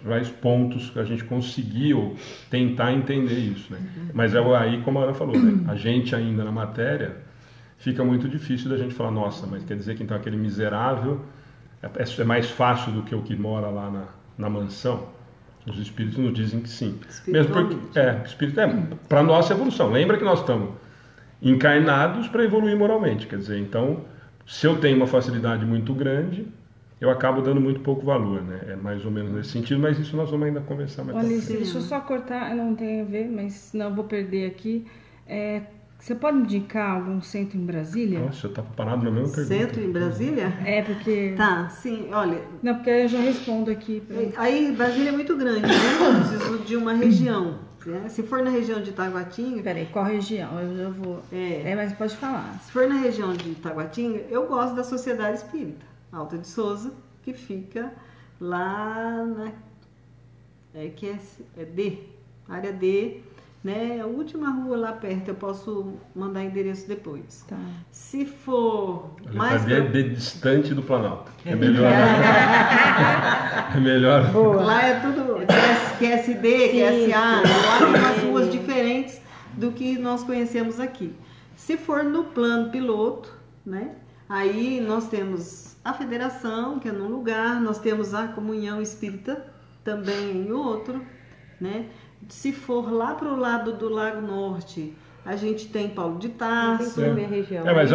vários pontos que a gente conseguiu tentar entender isso, né? Mas é aí, como a Ana falou, né? A gente ainda na matéria fica muito difícil da gente falar, nossa, mas quer dizer que então aquele miserável é mais fácil do que o que mora lá na mansão? Os espíritos nos dizem que sim. Mesmo porque espírito para nossa evolução. Lembra que nós estamos encarnados para evoluir moralmente, quer dizer, então, se eu tenho uma facilidade muito grande, eu acabo dando muito pouco valor, né? É mais ou menos nesse sentido, mas isso nós vamos ainda conversar mais Olha, pra frente. deixa eu só cortar, não tem a ver, mas senão eu vou perder aqui. Você pode indicar algum centro em Brasília? Nossa, eu estava parado na mesma pergunta. Centro em Brasília? É, porque... Tá, sim, olha. Não, porque eu já respondo aqui. Aí Brasília é muito grande, né? Eu preciso de uma região. Né? Se for na região de Taguatinga... Peraí, qual região? Eu já vou... mas pode falar. Se for na região de Taguatinga, eu gosto da Sociedade Espírita Alta de Souza, que fica lá na área D, né? A última rua lá perto, eu posso mandar endereço depois. Tá. Se for mais distante do Planalto. É melhor. É melhor. Lá é tudo QSD, QSA, lá tem umas ruas diferentes do que nós conhecemos aqui. Se for no plano piloto, né? Aí nós temos a federação, que é num lugar, nós temos a comunhão espírita também em outro, né? Se for lá para o lado do Lago Norte, a gente tem Paulo de Tarso. Tem minha região. Mas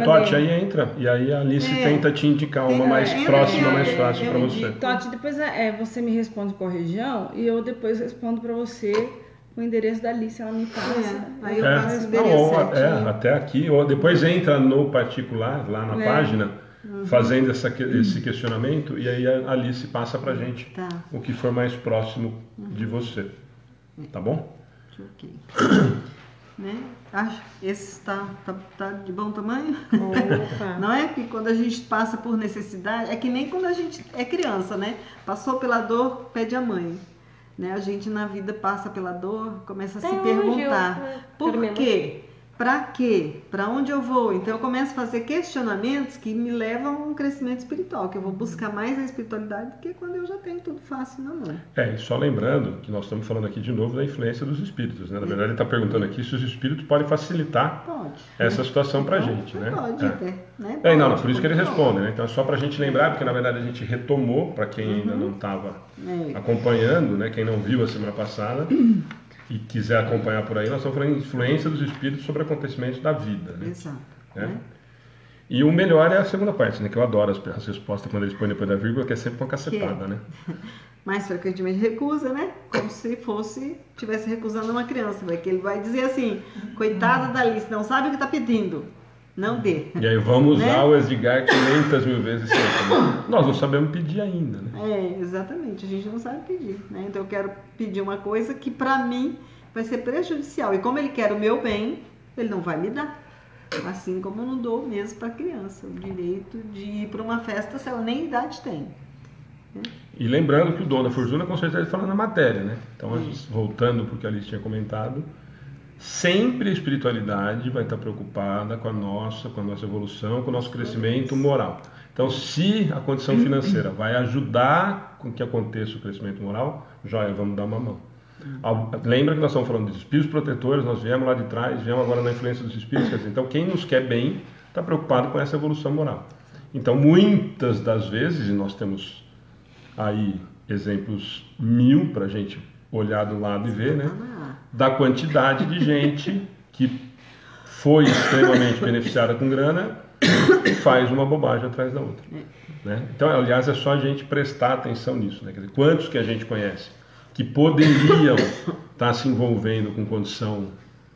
Totti aí entra, e aí a Alice tenta te indicar uma mais próxima, mais fácil para você. Totti, depois você me responde qual região e eu depois respondo para você o endereço da Alice, ela me passa. Aí eu passo o endereço até aqui, ou depois entra no particular, lá na página, fazendo esse questionamento, e aí a Alice passa pra gente o que for mais próximo de você. Tá bom? Ok. Né? Esse está de bom tamanho? Opa. Não é? Porque quando a gente passa por necessidade, é que nem quando a gente é criança, né? Passou pela dor, pede a mãe. Né? A gente na vida passa pela dor, começa a se perguntar por quê? Pra quê? Pra onde eu vou? Então eu começo a fazer questionamentos que me levam a um crescimento espiritual, que eu vou buscar mais a espiritualidade do que quando eu já tenho tudo fácil na mão. E só lembrando que nós estamos falando aqui de novo da influência dos espíritos, né? Na verdade ele está perguntando aqui se os espíritos podem facilitar essa situação pra gente, né? Pode até, né? Não, por isso que ele responde, né? Então é só pra gente lembrar, porque na verdade a gente retomou, para quem ainda não estava acompanhando, né? Quem não viu a semana passada e quiser acompanhar por aí, nós estamos falando de influência dos espíritos sobre acontecimentos da vida, né? Exato. Né? E o melhor é a segunda parte, né? Que eu adoro as respostas quando eles põem depois da vírgula, que é sempre uma cacetada, né? Mais frequentemente recusa, né? Como se estivesse recusando uma criança, que ele vai dizer assim, coitada da Alice, não sabe o que está pedindo, não dê. E aí vamos usar o Edgar 500 mil vezes sempre. Nós não sabemos pedir ainda, né? Exatamente, a gente não sabe pedir, né? Então eu quero pedir uma coisa que para mim vai ser prejudicial, e como ele quer o meu bem, ele não vai me dar. Assim como eu não dou mesmo para a criança o direito de ir para uma festa se ela nem idade tem. E lembrando que o dono da fortuna com certeza está falando na matéria, né? Então, voltando para o que a Alice tinha comentado, sempre a espiritualidade vai estar preocupada com a nossa evolução, com o nosso crescimento moral. Então, se a condição financeira vai ajudar com que aconteça o crescimento moral, joia, vamos dar uma mão. Lembra que nós estamos falando dos espíritos protetores, nós viemos lá de trás, viemos agora na influência dos espíritos. Então, quem nos quer bem está preocupado com essa evolução moral. Então, muitas das vezes, e nós temos aí exemplos 1000 para a gente olhar do lado e ver, né? Da quantidade de gente que foi extremamente beneficiada com grana e faz uma bobagem atrás da outra. Né? Então, aliás, é só a gente prestar atenção nisso. Né? Quer dizer, quantos que a gente conhece que poderiam estar se envolvendo com condição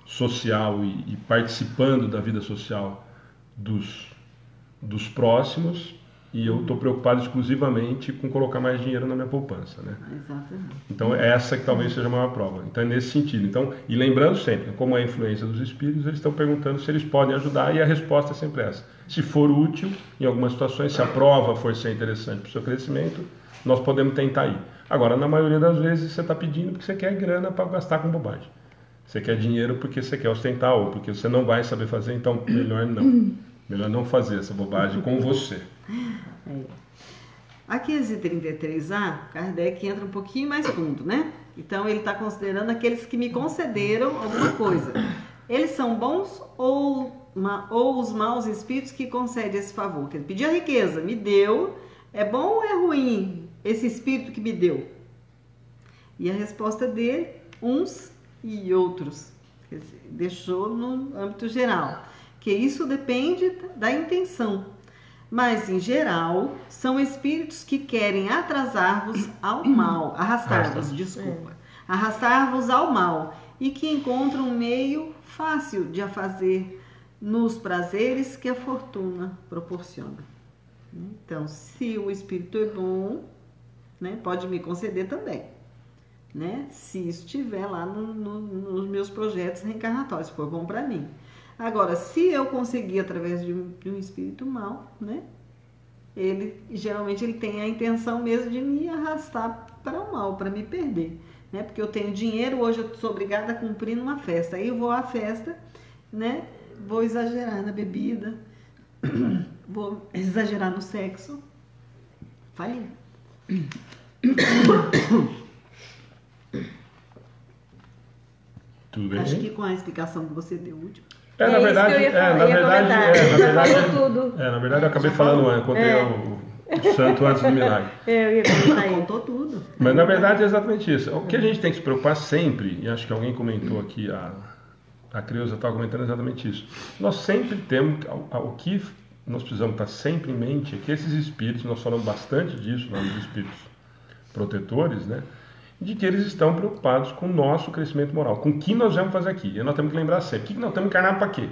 social e participando da vida social dos próximos, e eu estou preocupado exclusivamente com colocar mais dinheiro na minha poupança, né? Exatamente. Então essa que talvez seja a maior prova. Então é nesse sentido. Então, e lembrando sempre, como é a influência dos espíritos, eles estão perguntando se eles podem ajudar, e a resposta é sempre essa. Se for útil, em algumas situações, se a prova for ser interessante para o seu crescimento, nós podemos tentar ir. Agora, na maioria das vezes, você está pedindo porque você quer grana para gastar com bobagem. Você quer dinheiro porque você quer ostentar, ou porque você não vai saber fazer, então melhor não. Melhor não fazer essa bobagem com você. A 533A, Kardec entra um pouquinho mais fundo, né? Então ele está considerando aqueles que me concederam alguma coisa. Eles são bons ou os maus espíritos que concedem esse favor? Que ele pediu a riqueza, me deu, é bom ou é ruim esse espírito que me deu? E a resposta dele, uns e outros. Quer dizer, deixou no âmbito geral, que isso depende da intenção. Mas, em geral, são espíritos que querem atrasar-vos ao mal, arrastar-vos ao mal, e que encontram um meio fácil de a fazer nos prazeres que a fortuna proporciona. Então, se o espírito é bom, né, pode me conceder também, né, se estiver lá nos meus projetos reencarnatórios, se for bom para mim. Agora, se eu conseguir através de um espírito mau, né, geralmente ele tem a intenção mesmo de me arrastar para o mal, para me perder, né, porque eu tenho dinheiro, hoje eu sou obrigada a cumprir numa festa, aí eu vou à festa, né, vou exagerar na bebida, vou exagerar no sexo, falei. Tudo bem? Acho que com a explicação que você deu último. Na verdade, eu acabei falando antes, contei o santo antes do milagre. Eu ia comentar isso. Contou tudo. Mas na verdade é exatamente isso. O que a gente tem que se preocupar sempre, e acho que alguém comentou aqui, a Creuza estava comentando exatamente isso. Nós sempre temos, o que nós precisamos estar sempre em mente é que esses espíritos, nós falamos bastante disso lá nos espíritos protetores, né? De que eles estão preocupados com o nosso crescimento moral, com o que nós vamos fazer aqui. E nós temos que lembrar sempre, o que nós estamos encarnados para quê?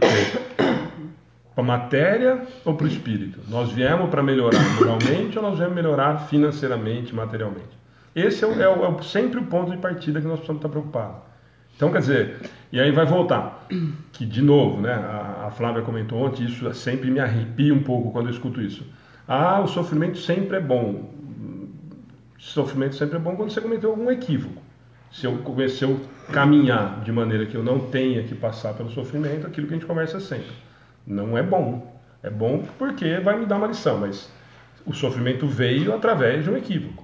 Para a matéria ou para o espírito? Nós viemos para melhorar moralmente ou nós viemos melhorar financeiramente, materialmente? Esse é sempre o ponto de partida que nós precisamos estar preocupados. Então, quer dizer, e aí vai voltar, que de novo, né, a Flávia comentou ontem, isso sempre me arrepia um pouco quando eu escuto isso. O sofrimento sempre é bom. Sofrimento sempre é bom quando você cometeu algum equívoco. Se eu caminhar de maneira que eu não tenha que passar pelo sofrimento, aquilo que a gente conversa sempre. Não é bom. É bom porque vai me dar uma lição, mas o sofrimento veio através de um equívoco.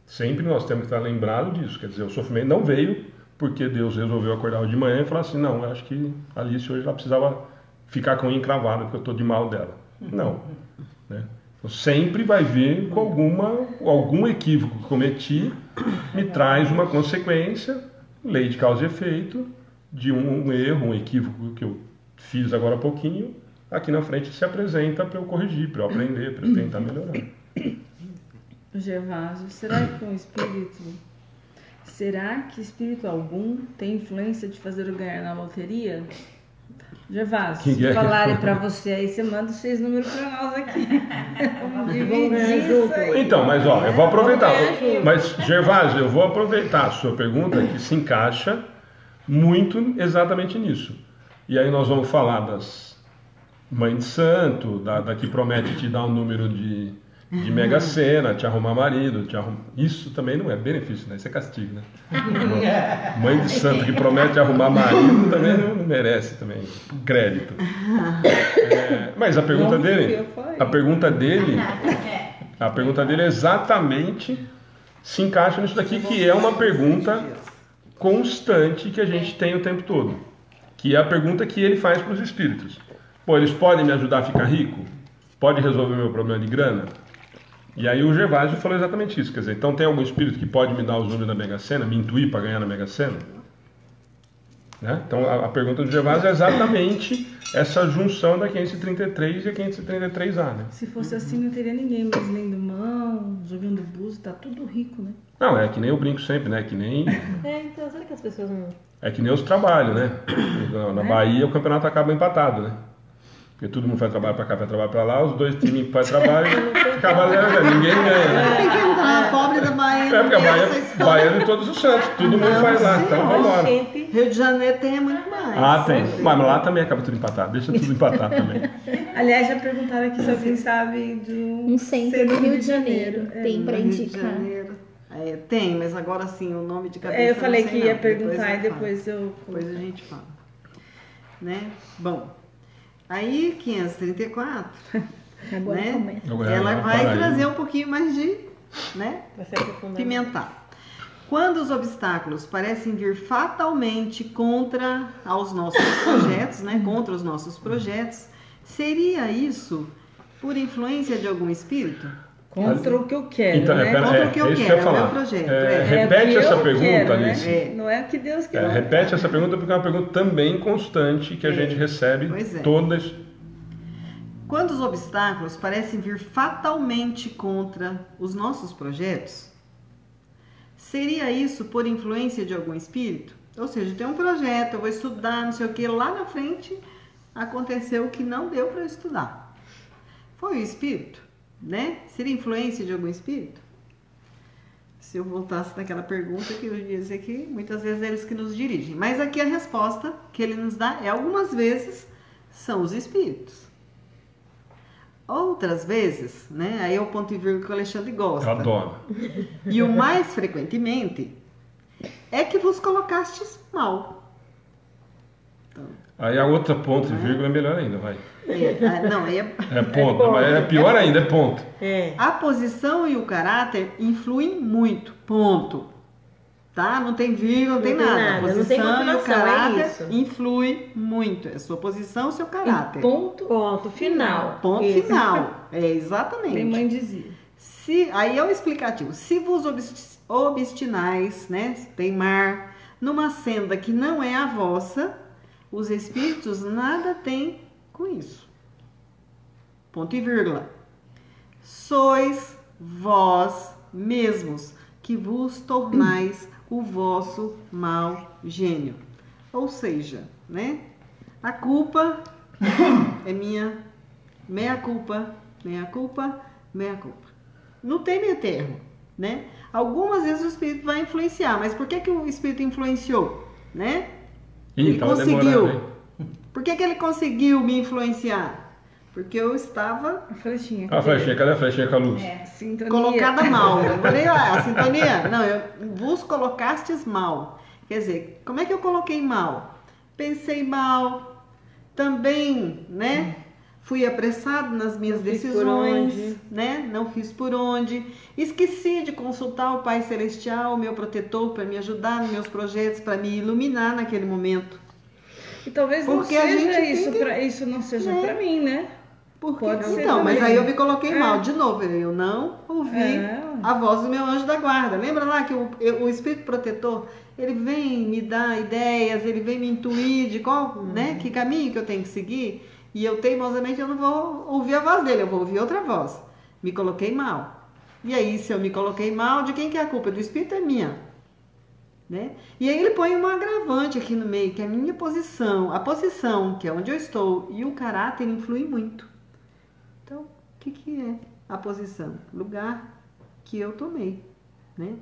Sempre nós temos que estar lembrados disso. Quer dizer, o sofrimento não veio porque Deus resolveu acordar de manhã e falar assim, não, eu acho que Alice hoje ela precisava ficar com a unha encravada porque eu estou de mal dela. Não. Né? Sempre vai vir com algum equívoco que cometi, me traz uma consequência, lei de causa e efeito, de um erro, um equívoco que eu fiz agora há pouquinho, aqui na frente se apresenta para eu corrigir, para eu aprender, para eu tentar melhorar. Gervásio, será que espírito algum tem influência de fazer o ganhar na loteria? Gervásio, se falarem pra você aí, você manda os 6 números pra nós aqui. Vamos dividir isso aí. Então, mas ó, eu vou aproveitar. Mas, Gervásio, eu vou aproveitar a sua pergunta, que se encaixa muito exatamente nisso. E aí nós vamos falar das mães de santo, da que promete te dar um número de Mega Sena, te arrumar marido, isso também não é benefício, né? Isso é castigo, né? Mãe de santo que promete arrumar marido também não merece também crédito. Mas a pergunta dele é exatamente se encaixa nisso daqui, que é uma pergunta constante que a gente tem o tempo todo, que é a pergunta que ele faz para os espíritos. Pô, eles podem me ajudar a ficar rico? Pode resolver meu problema de grana? E aí o Gervásio falou exatamente isso, quer dizer, então tem algum espírito que pode me dar os números da Mega Sena, me intuir para ganhar na Mega Sena? Né? Então a pergunta do Gervásio é exatamente essa junção da 533 e a 533A, né? Se fosse assim, não teria ninguém mais lendo mão, jogando buzo, tá tudo rico, né? Não, é que nem eu brinco sempre, né? Que nem... então será que as pessoas não... É que nem os trabalhos, né? Na Bahia o campeonato acaba empatado, né? Porque todo mundo faz trabalho pra cá, faz trabalho pra lá, os dois times fazem trabalho e acaba ninguém ganha. Tem que entrar, pobre da Bahia. Porque a Bahia de Todos os Santos, todo mundo faz lá, então vamos embora. Rio de Janeiro tem muito mais. Tem. Mas lá também acaba tudo empatado, deixa tudo empatado também. Aliás, já perguntaram aqui se alguém sabe de um centro do Rio de Janeiro. Tem pra indicar. Tem, mas agora sim, o nome de cabeça. Eu falei que ia perguntar e depois Depois a gente fala. Né? Bom. Aí, 534, Agora né? começa. Ela vai Paraíba. trazer um pouquinho mais de, né, Vai ser aprofundado. pimentar. Quando os obstáculos parecem vir fatalmente contra aos nossos projetos, né, contra os nossos projetos, seria isso por influência de algum espírito? Contra o que eu quero, Então, né? Contra o que eu isso quero, ia é o meu falar. projeto. Repete o que essa eu pergunta, quero, né? Alice. Não é o que Deus quer. Repete essa pergunta porque é uma pergunta também constante que a gente recebe Pois é. todas. Quando os obstáculos parecem vir fatalmente contra os nossos projetos, seria isso por influência de algum espírito? Ou seja, tem um projeto, eu vou estudar, não sei o que, lá na frente aconteceu que não deu para estudar. Foi o espírito, né? Seria influência de algum espírito? Se eu voltasse naquela pergunta, que eu ia dizer que muitas vezes é eles que nos dirigem. Mas aqui a resposta que ele nos dá é algumas vezes são os espíritos. Outras vezes, né? Aí é o ponto e vírgula que o Alexandre gosta. Eu adoro. E o mais frequentemente é que vos colocastes mal. Aí a outra ponto e vírgula é melhor ainda, vai. Não, aí É ponto, mas é pior ainda, é ponto. É. a posição e o caráter influem muito, ponto. Tá? Não tem vírgula, não tem nada. A nada, não tem posição e o continuação, é caráter isso. influem muito. É a sua posição e o seu caráter. Ponto. Ponto final. Ponto Isso. final. É, exatamente. Minha mãe dizia. Aí é o explicativo. Se vos obstinais, né, teimar, numa senda que não é a vossa, os espíritos nada têm com isso. Ponto e vírgula. Sois vós mesmos que vos tornais o vosso mau gênio. Ou seja, né, a culpa é minha, meia culpa, meia culpa, meia culpa. Não tem meio termo, né? Algumas vezes o espírito vai influenciar, mas por que que o espírito influenciou, né? Ele Tava conseguiu. demorando, hein? Por que que ele conseguiu me influenciar? Porque eu estava A flechinha. A flechinha, cadê a flechinha com a luz? Sintonia. colocada mal. Eu falei, a sintonia? Não, eu vos colocastes mal. Quer dizer, como é que eu coloquei mal? Pensei mal, também, né? Fui apressado nas minhas Não fiz por decisões, onde. né? Não fiz por onde. Esqueci de consultar o Pai Celestial, o meu protetor, para me ajudar nos meus projetos, para me iluminar naquele momento. E talvez Porque não a seja gente tem isso, que- isso não seja né? pra mim, né? Porque, Pode ser então, mas também. aí eu me coloquei É. mal de novo. Eu não ouvi É. a voz do meu anjo da guarda. Lembra lá que o espírito protetor, ele vem me dar ideias, ele vem me intuir de qual, né, que caminho que eu tenho que seguir. E eu teimosamente eu não vou ouvir a voz dele, eu vou ouvir outra voz. Me coloquei mal. E aí, se eu me coloquei mal, de quem que é a culpa? Do espírito é minha. Né? E aí ele põe um agravante aqui no meio, que é a minha posição. A posição, que é onde eu estou, e o caráter influem muito. Então, o que é a posição? Lugar que eu tomei, né?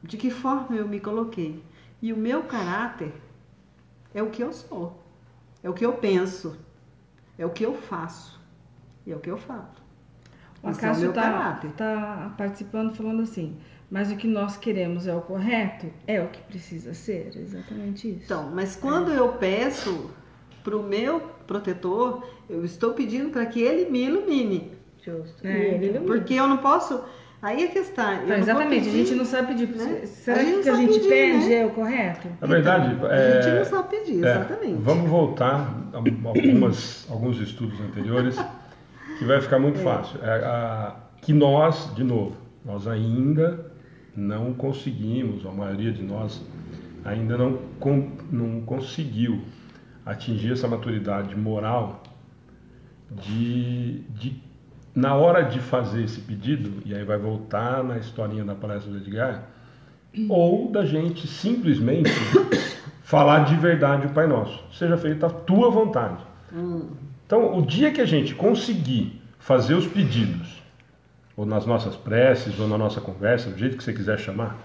De que forma eu me coloquei. E o meu caráter é o que eu sou, é o que eu penso, é o que eu faço e é o que eu falo. O Esse é o Acácio meu caráter. tá participando falando assim, mas o que nós queremos é o correto? É o que precisa ser, exatamente isso. Então, mas quando eu peço para o meu protetor, eu estou pedindo para que ele me ilumine. Justo. É, E ele ilumina. Porque eu não posso. Aí é que está. Eu Então, não vou exatamente, a pedir, gente não sabe pedir. né? Será A gente que não o que a sabe gente pedir, pede né? é o correto? Na verdade, A gente não sabe pedir, exatamente. Vamos voltar a alguns estudos anteriores, que vai ficar muito fácil. Que nós, de novo, nós ainda não conseguimos, a maioria de nós ainda não conseguiu atingir essa maturidade moral de na hora de fazer esse pedido, e aí vai voltar na historinha da palestra do Edgar, ou da gente simplesmente falar de verdade o Pai Nosso. Seja feita a tua vontade. Então, o dia que a gente conseguir fazer os pedidos, ou nas nossas preces, ou na nossa conversa, do jeito que você quiser chamar,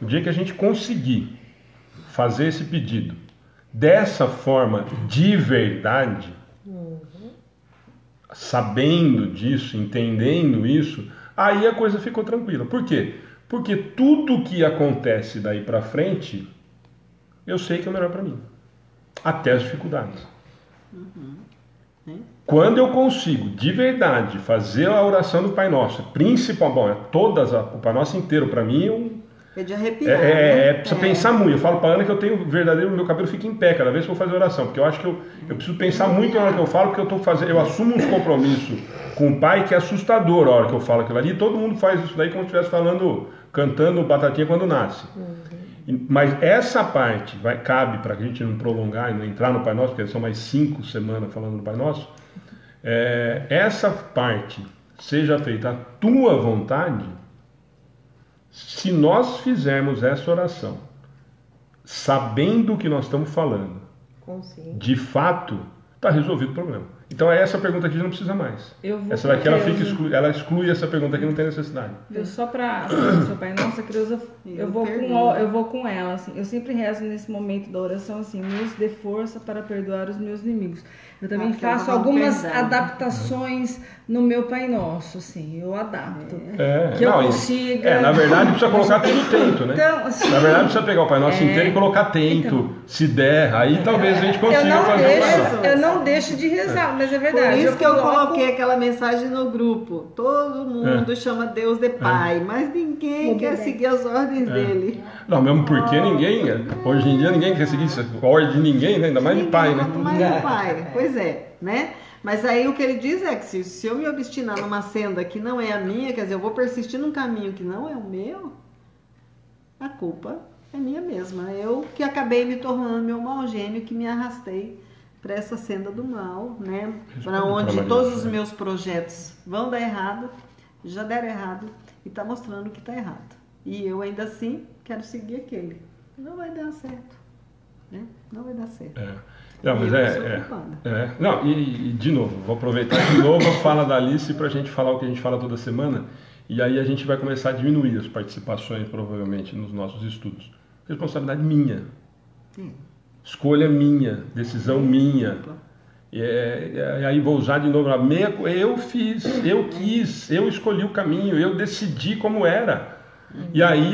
o dia que a gente conseguir fazer esse pedido dessa forma de verdade, sabendo disso, entendendo isso, aí a coisa ficou tranquila. Por quê? Porque tudo que acontece daí pra frente, eu sei que é o melhor pra mim. Até as dificuldades. né? Quando eu consigo, de verdade, fazer a oração do Pai Nosso, o Pai Nosso inteiro, para mim, É de arrepiar, né? precisa pensar muito. Eu falo para Ana que eu tenho meu cabelo fica em pé cada vez que eu vou fazer oração, porque eu acho que eu preciso pensar muito na hora que eu falo, porque eu assumo uns compromissos com o Pai que é assustador a hora que eu falo aquilo ali, e todo mundo faz isso daí como se estivesse cantando Batatinha quando nasce. Mas essa parte cabe para a gente não prolongar e não entrar no Pai Nosso, porque são mais 5 semanas falando do Pai Nosso. Essa parte seja feita a tua vontade. Se nós fizermos essa oração sabendo o que nós estamos falando, Consciente. de fato, está resolvido o problema. Então é essa pergunta aqui que não precisa mais. Essa daqui ela exclui essa pergunta aqui, não tem necessidade. Eu só para o seu Pai Nosso, Creuza, eu vou com ela, assim. Eu sempre rezo nesse momento da oração, assim, nos dê força para perdoar os meus inimigos. Eu também faço algumas adaptações no meu Pai Nosso, assim, eu adapto. Que eu consiga. Na verdade precisa colocar tudo tento, né? Então, assim, na verdade precisa pegar o Pai Nosso inteiro e colocar tento, se der, aí talvez a gente consiga fazer isso. Eu não deixo de rezar, mas é verdade. Por isso que eu coloquei aquela mensagem no grupo. Todo mundo chama Deus de Pai, mas ninguém quer seguir as ordens dele. Não, mesmo porque hoje em dia ninguém quer seguir a ordem de ninguém, né? Ainda mais de pai, né? Quanto mais de pai, pois é, né? Mas aí o que ele diz é que se eu me obstinar numa senda que não é a minha, quer dizer, eu vou persistir num caminho que não é o meu, a culpa é minha mesma. Eu que acabei me tornando meu mau gênio, que me arrastei para essa senda do mal, né? Para onde todos os meus projetos vão dar errado, já deram errado, e está mostrando que está errado. E eu ainda assim quero seguir aquele. Não vai dar certo, né? Não vai dar certo. Não, mas Não, e de novo, vou aproveitar de novo a fala da Alice para a gente falar o que a gente fala toda semana, e aí a gente vai começar a diminuir as participações, provavelmente, nos nossos estudos. Responsabilidade minha. Escolha minha, decisão minha. E aí vou usar de novo eu fiz, eu quis, eu escolhi o caminho, eu decidi como era. E aí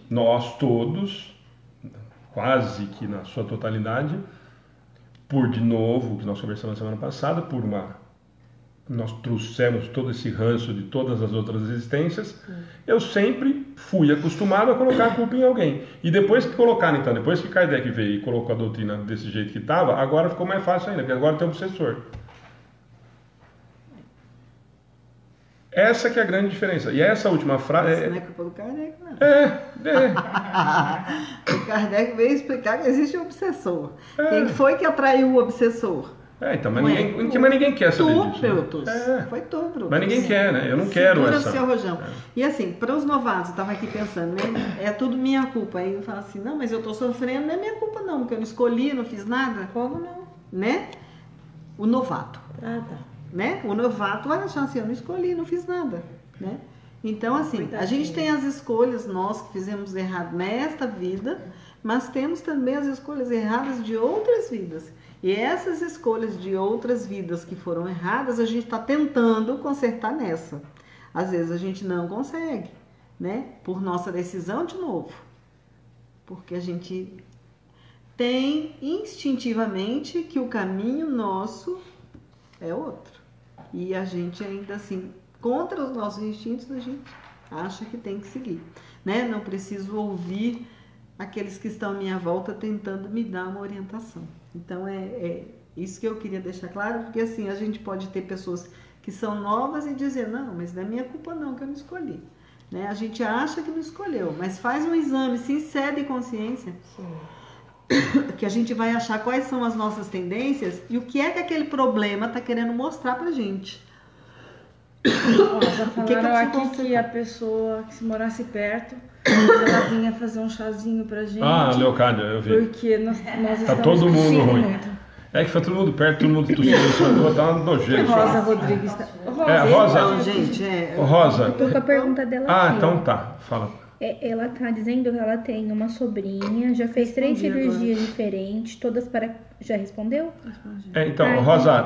nós todos, quase que na sua totalidade, de novo, que nós conversamos na semana passada, nós trouxemos todo esse ranço de todas as outras existências, eu sempre fui acostumado a colocar a culpa em alguém. E depois que Kardec veio e colocou a doutrina desse jeito que estava, agora ficou mais fácil ainda, porque agora tem obsessor. Essa que é a grande diferença. E essa última frase... Isso não é culpa do Kardec, não. O Kardec veio explicar que existe um obsessor. Quem foi que atraiu o obsessor? Então, mas ninguém quer saber disso. Brutus. Foi tu, Brutus. Mas ninguém quer, né? Eu não quero essa. Seu rojão. E assim, para os novatos, eu estava aqui pensando, né? É tudo minha culpa. Aí eu falo assim, não, mas eu estou sofrendo, não é minha culpa não, porque eu não escolhi, não fiz nada. Como não? Né? O novato. Tá. Né? O novato vai achar assim, eu não escolhi, não fiz nada, né? Então, assim, a gente tem as escolhas, nós que fizemos errado nesta vida, mas temos também as escolhas erradas de outras vidas. E essas escolhas de outras vidas que foram erradas, a gente está tentando consertar nessa. Às vezes a gente não consegue, né? Por nossa decisão de novo. Porque a gente tem instintivamente que o caminho nosso é outro. E a gente ainda assim, contra os nossos instintos, a gente acha que tem que seguir, né? Não preciso ouvir aqueles que estão à minha volta tentando me dar uma orientação. Então é isso que eu queria deixar claro, porque assim, a gente pode ter pessoas que são novas e dizer, não, mas não é minha culpa não, que eu não escolhi. Né? A gente acha que não escolheu, mas faz um exame sincero de consciência. Que a gente vai achar quais são as nossas tendências e o que é que aquele problema está querendo mostrar pra gente. Já falaram aqui que a pessoa que se morasse perto, ela vinha fazer um chazinho pra gente. Leocádia, eu vi. Porque nós estamos tá todo mundo ruim. Muito. É que foi todo mundo perto, todo mundo tossindo, vou dar uma nojeira. Rosa Rodrigues. Rosa. Gente, Rosa. Eu tô com a pergunta dela aqui. Então tá, fala. Ela tá dizendo que ela tem uma sobrinha, já fez 3 cirurgias diferentes, todas para... Já respondeu? Então, Rosa,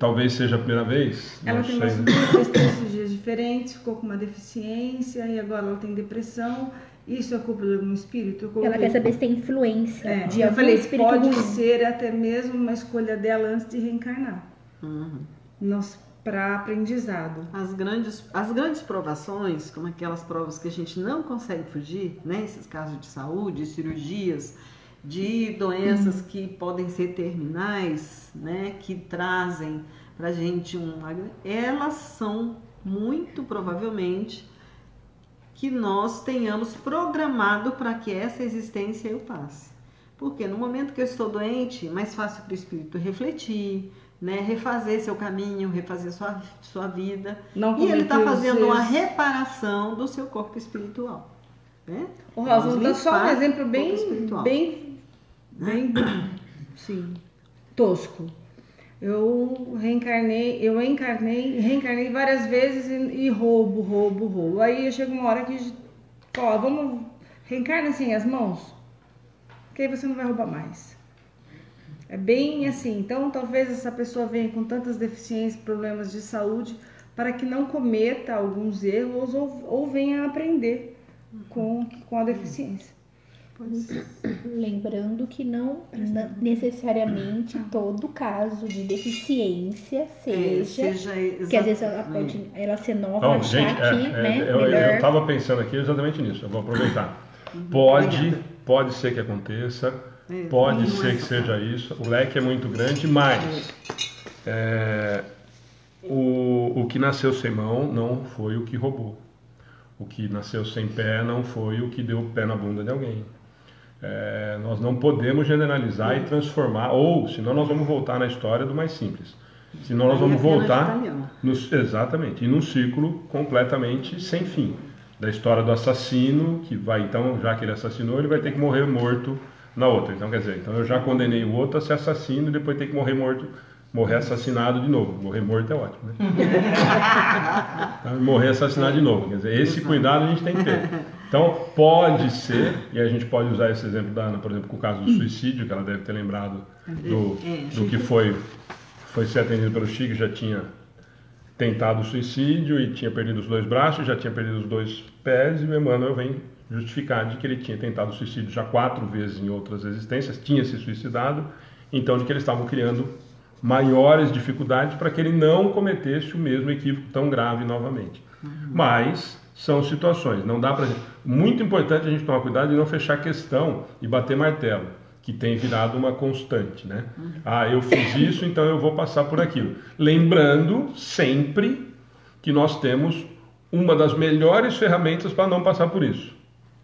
talvez seja a primeira vez. Ela tem uma sobrinha, fez 3 cirurgias diferentes, ficou com uma deficiência e agora ela tem depressão isso é culpa de algum espírito? Eu coloquei. Ela quer saber se tem influência de eu algum falei, espírito pode ruim. ser até mesmo uma escolha dela antes de reencarnar. Para aprendizado. As grandes provações, como aquelas provas que a gente não consegue fugir, né? Esses casos de saúde, cirurgias, de doenças que podem ser terminais, né? Que trazem pra gente elas são muito provavelmente que nós tenhamos programado para que essa existência eu passe. Porque no momento que eu estou doente, é mais fácil para o espírito refletir, né, refazer seu caminho, refazer sua vida. E ele está fazendo uma reparação do seu corpo espiritual. Né? O Rosa, vou dar só um exemplo bem sim, tosco. Eu reencarnei várias vezes e roubo. Aí chega uma hora que, ó, vamos, reencarna assim as mãos, que aí você não vai roubar mais. É bem assim. Então, talvez essa pessoa venha com tantas deficiências, problemas de saúde, para que não cometa alguns erros ou venha aprender com a deficiência. Lembrando que não necessariamente todo caso de deficiência seja que às vezes ela ser nova, Bom, achar gente, que, né, eu melhor... estava pensando aqui exatamente nisso, eu vou aproveitar. Pode ser que aconteça, pode ser que seja isso, o leque é muito grande, mas o que nasceu sem mão não foi o que roubou. O que nasceu sem pé não foi o que deu o pé na bunda de alguém. Nós não podemos generalizar e transformar, ou senão nós vamos voltar na história do mais simples. Senão nós vamos voltar exatamente, e num ciclo completamente sem fim. Da história do assassino, que vai, então, já que ele assassinou, ele vai ter que morrer morto na outra. Então, quer dizer, então eu já condenei o outro a ser assassino e depois ter que morrer assassinado de novo. Morrer morto é ótimo, né? Morrer assassinado de novo. Quer dizer, esse cuidado a gente tem que ter. Então, pode ser, e a gente pode usar esse exemplo da Ana, por exemplo, com o caso do suicídio, que ela deve ter lembrado do que foi ser atendido pelo Chico, já tinha tentado o suicídio e tinha perdido os 2 braços, já tinha perdido os 2 pés, e o Emmanuel vem justificar de que ele tinha tentado o suicídio já 4 vezes em outras existências, tinha se suicidado, então de que eles estavam criando maiores dificuldades para que ele não cometesse o mesmo equívoco tão grave novamente. Mas são situações, não dá para... Muito importante a gente tomar cuidado de não fechar a questão e bater martelo, que tem virado uma constante, né? Eu fiz isso, então eu vou passar por aquilo. Lembrando sempre que nós temos uma das melhores ferramentas para não passar por isso.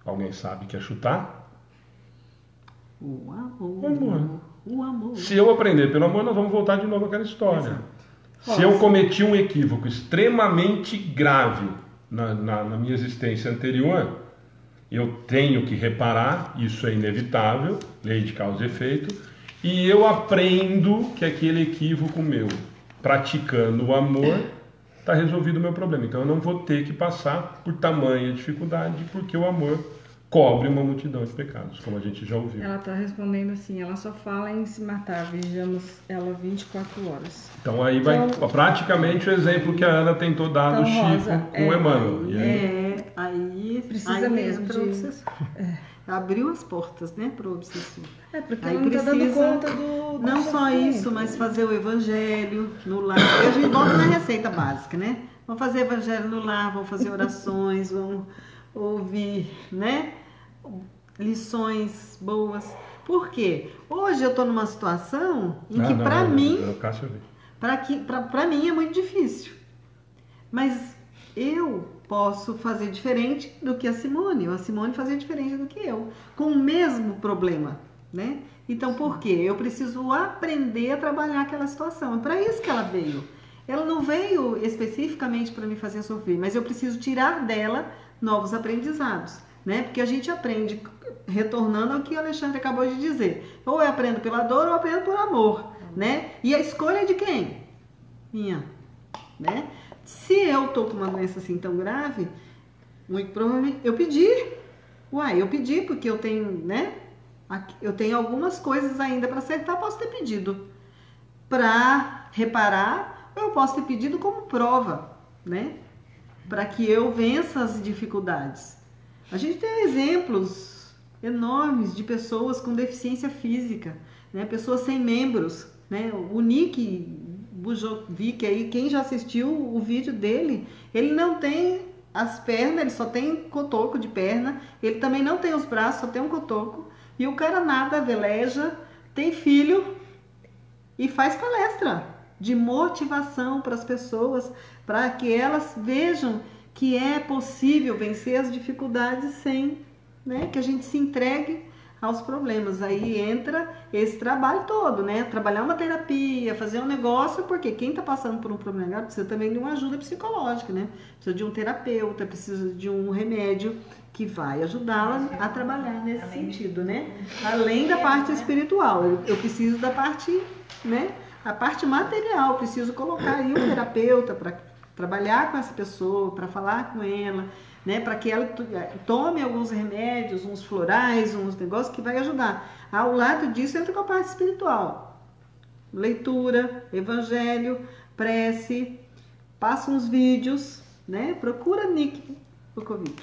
Alguém sabe que é chutar? O amor. O amor. Se eu aprender pelo amor, nós vamos voltar de novo àquela história. Se eu cometi um equívoco extremamente grave na minha existência anterior, eu tenho que reparar, isso é inevitável, lei de causa e efeito, e eu aprendo que aquele equívoco meu, praticando o amor, está resolvido o meu problema. Então eu não vou ter que passar por tamanha dificuldade, porque o amor cobre uma multidão de pecados, como a gente já ouviu. Ela está respondendo assim, ela só fala em se matar, vejamos ela 24 horas. Então aí vai praticamente o exemplo que a Ana tentou dar do Chico com o Emmanuel. Aí precisa mesmo abriu as portas, né, para o obsessor. Porque ela não está dando conta não só isso, mas fazer o evangelho no lar. A gente volta na receita básica, né? Vamos fazer evangelho no lar, vamos fazer orações, vamos ouvir, né, lições boas. Por quê? Hoje eu estou numa situação em que para mim é muito difícil. Mas eu posso fazer diferente do que a Simone. A Simone fazia diferente do que eu, com o mesmo problema, né? Então, por quê? Eu preciso aprender a trabalhar aquela situação. É para isso que ela veio. Ela não veio especificamente para me fazer sofrer, mas eu preciso tirar dela novos aprendizados, né? Porque a gente aprende, retornando ao que o Alexandre acabou de dizer, ou eu aprendo pela dor ou eu aprendo por amor, né? E a escolha é de quem? Minha, né? Se eu tô com uma doença assim tão grave, muito provavelmente eu pedi porque eu tenho, né? Eu tenho algumas coisas ainda para acertar, posso ter pedido para reparar, ou eu posso ter pedido como prova, né? Para que eu vença as dificuldades. A gente tem exemplos enormes de pessoas com deficiência física, né? Pessoas sem membros, né? O Nick Bujovic aí, quem já assistiu o vídeo dele, ele não tem as pernas, ele só tem cotoco de perna, ele também não tem os braços, só tem um cotoco, e o cara nada, veleja, tem filho e faz palestra de motivação para as pessoas, para que elas vejam que é possível vencer as dificuldades sem, né, que a gente se entregue aos problemas. Aí entra esse trabalho todo, né? Trabalhar uma terapia, fazer um negócio, porque quem está passando por um problema precisa também de uma ajuda psicológica, né? Precisa de um terapeuta, precisa de um remédio que vai ajudá-la a trabalhar nesse sentido, né? Além da parte espiritual, eu preciso da parte, né? A parte material, preciso colocar aí um terapeuta para trabalhar com essa pessoa, para falar com ela, né, para que ela tome alguns remédios, uns florais, uns negócios que vai ajudar. Ao lado disso entra com a parte espiritual. Leitura, evangelho, prece, passa uns vídeos, né? Procura Nick Bujovic.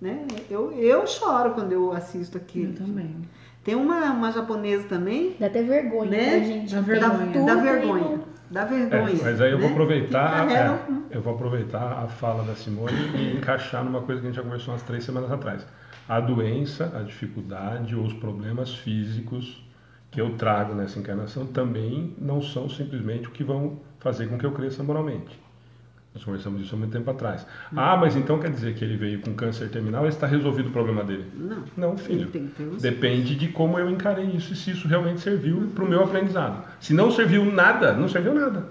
Né? Eu choro quando eu assisto aquilo. Eu também. Tem uma japonesa também. Dá até vergonha, né? né, gente? Dá vergonha. Dá vergonha. Dá vergonha. Mas aí eu vou né? aproveitar, Que carrega- eu vou aproveitar a fala da Simone e encaixar numa coisa que a gente já conversou umas 3 semanas atrás. A doença, a dificuldade ou os problemas físicos que eu trago nessa encarnação também não são simplesmente o que vão fazer com que eu cresça moralmente. Nós conversamos disso há muito tempo atrás. Ah, mas então quer dizer que ele veio com câncer terminal e está resolvido o problema dele? Não. Não, filho. Ele tem que ter um- Depende de como eu encarei isso e se isso realmente serviu para o meu aprendizado. Se não serviu nada, não serviu nada.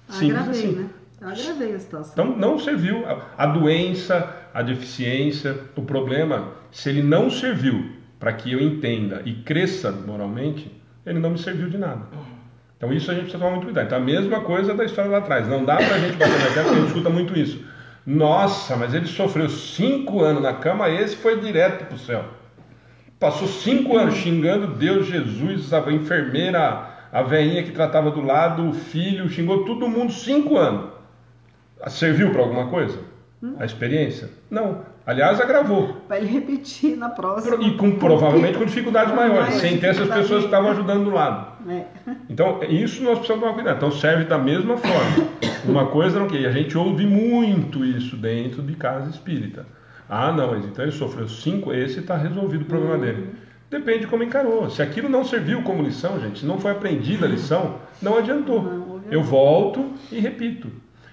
Simples Agravei, assim. né? Agravei a situação. Então não serviu. A doença, a deficiência, o problema, se ele não serviu para que eu entenda e cresça moralmente, ele não me serviu de nada. Então isso a gente precisa tomar muito cuidado. Então a mesma coisa da história lá atrás. Não dá pra gente bater na tecla, porque a gente escuta muito isso. Nossa, mas ele sofreu 5 anos na cama, esse foi direto pro céu. Passou 5 anos xingando Deus, Jesus, a enfermeira, a velhinha que tratava do lado, o filho, xingou todo mundo 5 anos. Serviu para alguma coisa? A experiência? Não. Aliás, agravou. Para ele repetir na próxima. E provavelmente com dificuldades maiores, Mais sem ter essas dificuldade pessoas que estavam ajudando do lado. É. Então, isso nós precisamos tomar cuidado. Então, serve da mesma forma. Uma coisa não que a gente ouve muito isso dentro de casa espírita. Ah, não, mas então ele sofreu 5, esse está resolvido o problema dele. Depende de como encarou. Se aquilo não serviu como lição, gente, se não foi aprendida a lição, não adiantou. Eu volto e repito.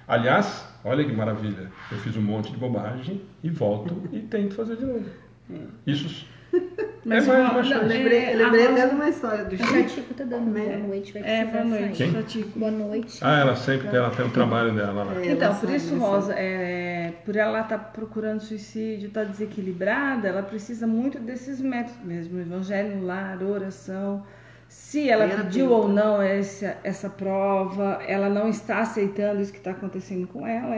Aliás, olha que maravilha. Eu fiz um monte de bobagem e volto e tento fazer de novo. Isso Mas é mais uma- uma chance. Lembrei até de uma história do A Chico. Satiko tá dando boa noite, vai É, precisar boa noite, sair. Quem? Satiko. Boa noite. Ah, ela sempre tem o trabalho dela lá. É, Então, ela por sabe, isso, ela Rosa, por ela estar procurando suicídio, estar desequilibrada, ela precisa muito desses métodos mesmo, evangelho, lar, oração. Se ela Terapeuta. pediu ou não essa prova, ela não está aceitando isso que está acontecendo com ela,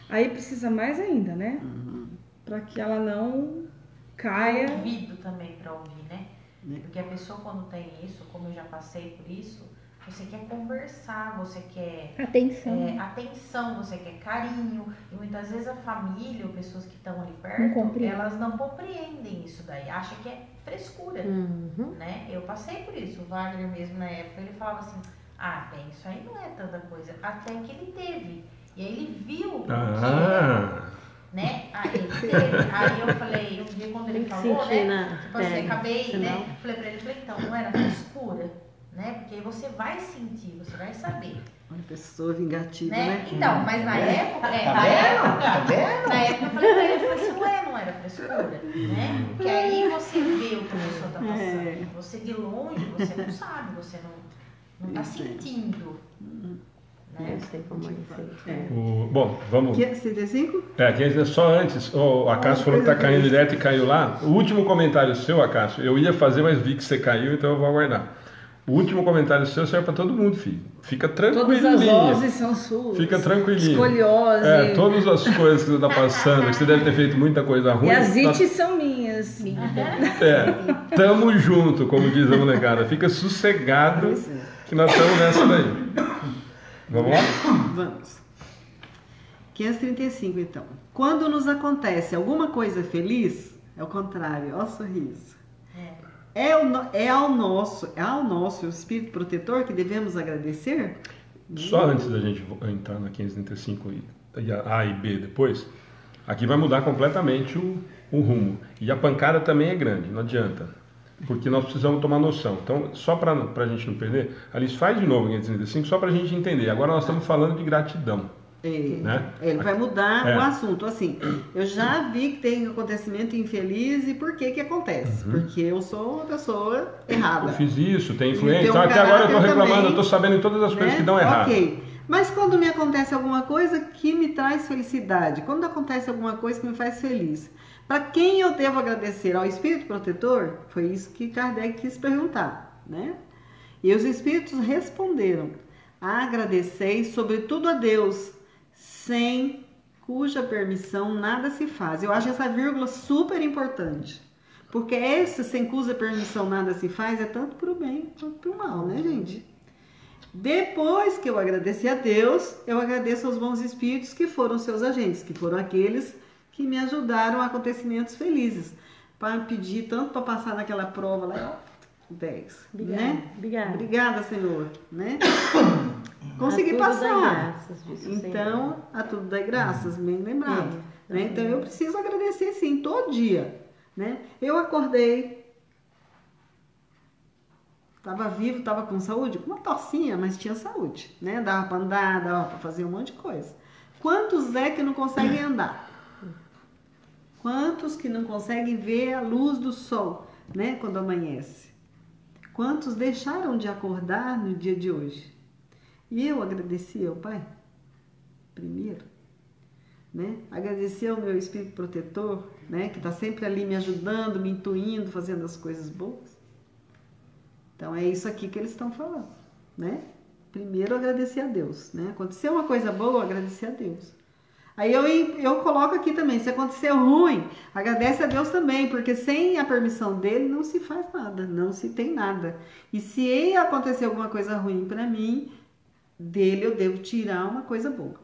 aí precisa mais ainda, né? Para que ela não caia. Ouvido também para ouvir, né? Porque a pessoa quando tem isso, como eu já passei por isso, você quer conversar, você quer Atenção. atenção, você quer carinho. E muitas vezes a família ou pessoas que estão ali Não perto, compreendem. elas não compreendem isso daí, acham que é frescura, Uhum. né? Eu passei por isso, o Wagner mesmo na época, ele falava assim, ah, bem, isso aí não é tanta coisa, até que ele teve. E aí ele viu o que era, né? Aí ele teve. Aí eu falei, um dia quando ele Tem que falou, sentir né? na Tipo assim, pele, acabei, senão- né? Falei pra ele, então, não era frescura, né? Porque aí você vai sentir, você vai saber, Uma pessoa vingativa, né? né? Então, mas na época, Tá vendo? na época eu falei pra ele, eu falei assim, ué, não era frescura, né? Porque aí você vê o que a pessoa tá passando. Você de longe, você não sabe, você não tá sentindo, né? Eu sei como é isso. Bom, vamos. 75? Só antes, o Acácio falou que tá caindo direto e caiu lá. O último comentário seu, Acácio, eu ia fazer, mas vi que você caiu, então eu vou aguardar. O último comentário seu serve para todo mundo, filho. Fica Todas as tranquilinho. vozes são suas. Fica tranquilinho. Escoliose. Todas as coisas que você está passando, que você deve ter feito muita coisa ruim. E as tá- ites são minhas. Tamo junto, como diz a molecada. Fica sossegado que nós estamos nessa daí. Vamos lá? Vamos. 535, então. Quando nos acontece alguma coisa feliz, é o contrário, ó o sorriso. É ao nosso Espírito Protetor que devemos agradecer? Só antes da gente entrar na 535 e a A e B depois, aqui vai mudar completamente o rumo. E a pancada também é grande, não adianta. Porque nós precisamos tomar noção. Então, só para a gente não perder, Alice, faz de novo a 535, só para a gente entender. Agora nós estamos falando de gratidão. Né? Ele vai mudar o assunto. Assim, eu já vi que tem acontecimento infeliz e por que acontece? Porque eu sou uma pessoa errada. Eu fiz isso, tem influência. Então, até agora eu estou reclamando, eu estou sabendo de todas as coisas que dão errado. Ok. Mas quando me acontece alguma coisa que me traz felicidade, quando acontece alguma coisa que me faz feliz, para quem eu devo agradecer? Ao Espírito Protetor? Foi isso que Kardec quis perguntar, né? E os Espíritos responderam: agradeceis sobretudo a Deus, sem cuja permissão nada se faz. Eu acho essa vírgula super importante. Porque esse sem cuja permissão nada se faz é tanto para o bem quanto para o mal, né, gente? Depois que eu agradeci a Deus, eu agradeço aos bons espíritos que foram seus agentes, que foram aqueles que me ajudaram a acontecimentos felizes. Para pedir, tanto para passar naquela prova lá, 10. Obrigada, né? Obrigada, Senhor. Né? Consegui passar. Então, a tudo dai graças, bem lembrado. Né? Então, eu preciso agradecer sim, todo dia. Né? Eu acordei, estava vivo, estava com saúde, com uma tossinha, mas tinha saúde. Né? Dava para andar, dava para fazer um monte de coisa. Quantos é que não conseguem andar? Quantos que não conseguem ver a luz do sol, né, quando amanhece? Quantos deixaram de acordar no dia de hoje? E eu agradeci ao Pai, primeiro, né? Agradeci ao meu Espírito Protetor, né, que está sempre ali me ajudando, me intuindo, fazendo as coisas boas. Então é isso aqui que eles estão falando, né? Primeiro agradecer a Deus, né? Aconteceu uma coisa boa, eu agradeci a Deus. Aí eu coloco aqui também, se aconteceu ruim, agradece a Deus também, porque sem a permissão dele não se faz nada, não se tem nada. E se acontecer alguma coisa ruim para mim, dele eu devo tirar uma coisa boa.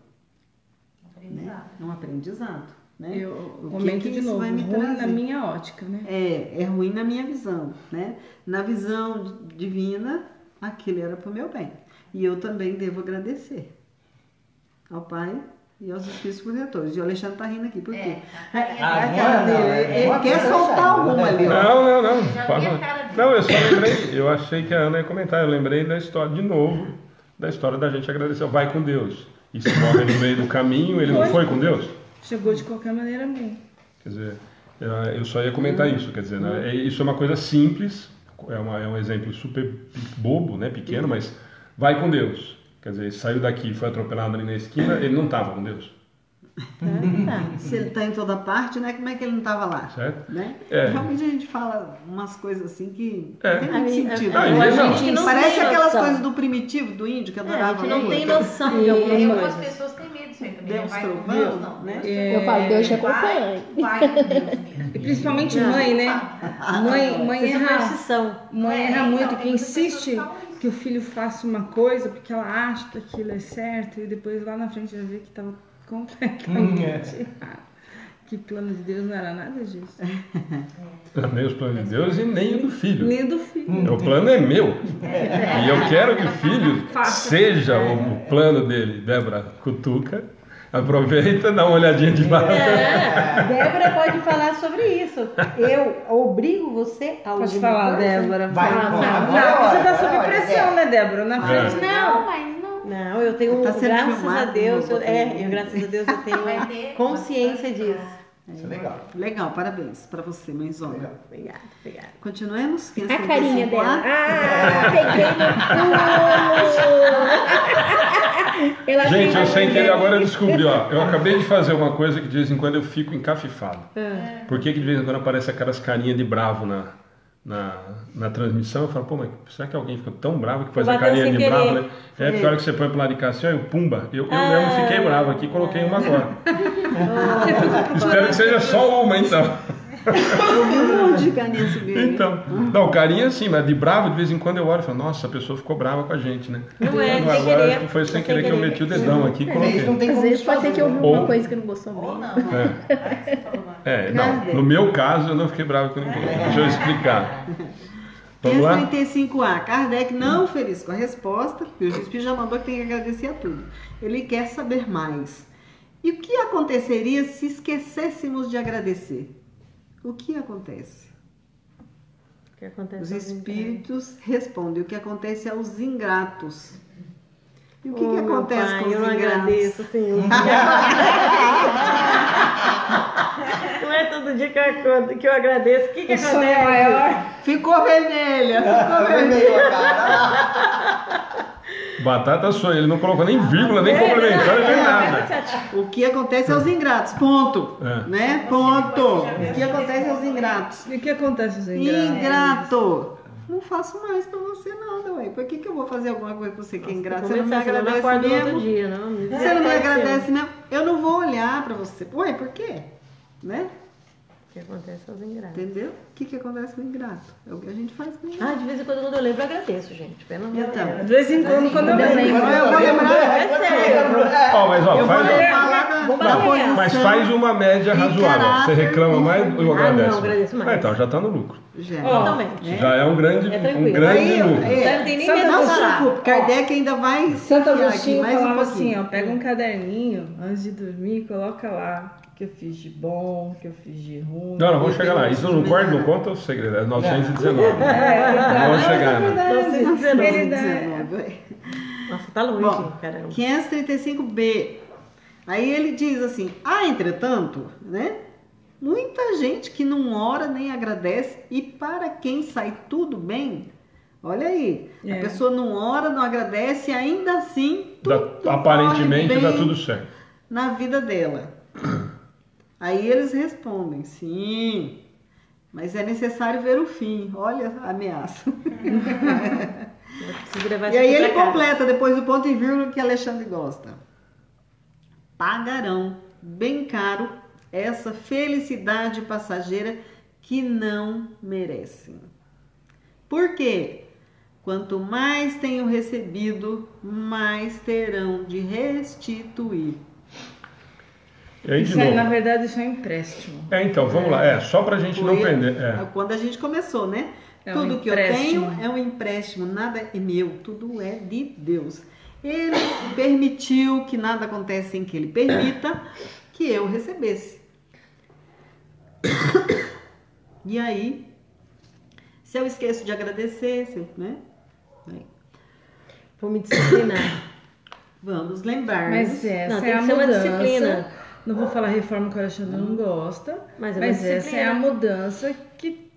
Aprendizado. Né? Um aprendizado. Né? Eu comento de novo, ruim na minha ótica, né? É ruim na minha visão, né? Na visão divina, aquilo era para o meu bem. E eu também devo agradecer ao Pai e aos Espíritos Protetores. E o Alexandre está rindo aqui, por quê? Ele quer soltar alguma ali. Não. Não, eu só lembrei, eu achei que a Ana ia comentar, eu lembrei da história, de novo, da história da gente agradecer. Vai com Deus. E se morre no meio do caminho, ele não foi com Deus? Chegou de qualquer maneira bem. Quer dizer, eu só ia comentar isso, quer dizer, né? Isso é uma coisa simples, é um exemplo super bobo, né, pequeno, mas vai com Deus. Quer dizer, saiu daqui e foi atropelado ali na esquina, ele não estava com Deus. Se ele está em toda parte, né? Como é que ele não estava lá? Certo? Né? Realmente a gente fala umas coisas assim que não tem muito sentido. Parece aquelas coisas do primitivo, do índio, que adorava. A gente não tem noção de algumas pessoas têm medo disso aí também. Deus trovão, não, né? Eu falo, Deus te acompanha. Vai com Deus mesmo. E principalmente mãe, né? Mãe erra muito, que insiste que o filho faça uma coisa porque ela acha que aquilo é certo e depois lá na frente já vê que estava completamente errado. Que plano de Deus não era nada disso. Nem os planos de Deus e nem o do filho. Nem do filho. O plano é meu. E eu quero que o filho seja o plano dele. Débora, cutuca. Aproveita, dá uma olhadinha de baixo. Débora pode falar sobre isso. Eu obrigo você a Pode falar, Débora. Vai, você tá sob pressão, né, Débora? Na frente. Não, mas não, eu tenho, graças a Deus, graças a Deus eu tenho consciência disso. Isso é legal. Legal, parabéns pra você, mãezona. Obrigada. Continuemos. A carinha dela. Peguei no pulo. Gente, eu sem querer agora eu descobri, ó. Eu acabei de fazer uma coisa que de vez em quando eu fico encafifado. Por que de vez em quando aparece aquelas carinhas de bravo na transmissão? Eu falo, pô, mas será que alguém ficou tão bravo que faz a carinha de bravo, né? Porque a hora que você põe pro lado de cá assim, ó, pumba, eu mesmo fiquei bravo aqui e coloquei uma agora. Espero que seja só uma, então. Eu vi um monte de carinha subindo. Então, não, carinha sim, mas de bravo, de vez em quando eu olho e falo, nossa, a pessoa ficou brava com a gente, né? Não é, sem Agora querer. acho que foi sem querer que eu meti o dedão aqui e Eles não coloquei. tem Às como vezes pode ser que eu vi Ou- uma coisa que não gostou Ou bem. não. Não, no meu caso eu não fiquei bravo com ninguém. Deixa eu explicar. Vamos lá? 535A. Kardec não feliz com a resposta, porque o Espírito já mandou que tem que agradecer a tudo. Ele quer saber mais. E o que aconteceria se esquecêssemos de agradecer? O que acontece? O que acontece? Os espíritos respondem. O que acontece aos ingratos? E o que, Oh, que meu acontece pai, com os eu não ingratos? agradeço, Senhor. Não é todo dia que eu agradeço. O que O sonho é acontece? maior. Ficou vermelha, ficou vermelha. Batata sonha, ele não colocou nem vírgula, nem complementar, nem nada. O que acontece aos ingratos? Ponto. É. Né? Ponto. O que acontece aos ingratos? E o que acontece, os ingratos? Ingrato. Não faço mais pra você nada, ué. Por que eu vou fazer alguma coisa pra você que é ingrato? Você não me Começar, você não agradece acorda no outro mesmo? dia, não. Você não me agradece mesmo? Eu não vou olhar pra você. Ué, por quê? Né? O que acontece aos ingratos. Entendeu? O que acontece com o ingrato? É o que a gente faz com o Ah, de vez em quando eu lembro, eu agradeço, gente. Pelo amor de Então. Deus. De vez em quando eu lembro. Eu vou lembrar. É sério. Ó, mas ó, Eu vou faz, lembrar da Vou da bater. posição. mas faz uma média e razoável. Você caráter reclama mais ou eu Ah, agradeço? não, agradeço mais. Ah, então, já tá no lucro. Já. Ó, Totalmente. Já é um grande, É tranquilo. um grande Aí, lucro. Não tem nem Santo medo Não de se falar. preocupe, Kardec ainda vai Santo enfiar Agostinho mais um falava pouquinho. assim, ó, pega um caderninho antes de dormir, coloca lá o que eu fiz de bom, o que eu fiz de ruim. Não, vamos Eu chegar lá. tenho Isso não que corta, não melhorar. conta o segredo. É 919. É, Vamos chegar, né? verdade. Ele dá- 19. Nossa, tá longe, Bom, caramba. 535B. Aí ele diz assim: entretanto, né? Muita gente que não ora nem agradece, e para quem sai tudo bem, olha aí, a É. pessoa não ora, não agradece, e ainda assim tudo Aparentemente corre dá bem tudo certo. na vida dela. Aí eles respondem: sim, mas é necessário ver o fim. Olha a ameaça. Eu preciso levar E isso aí aqui ele pra casa. completa depois do ponto e vírgula que Alexandre gosta. Pagarão bem caro essa felicidade passageira que não merecem. Por quê? Quanto mais tenham recebido, mais terão de restituir. E aí, de Isso é, na novo. verdade, isso é um empréstimo. Então, vamos lá. Só pra gente não Foi perder. quando a gente começou, né? É um Tudo que eu empréstimo. tenho é um empréstimo, nada é meu, tudo é de Deus. Ele permitiu que nada acontece sem que ele permita que eu recebesse. E aí, se eu esqueço de agradecer, né? Vou me disciplinar. Vamos lembrar. Mas essa Não, é tem a que ser uma mudança. disciplina. Não vou falar reforma que o Alexandre não gosta, Mas é uma mas essa é disciplina. a mudança que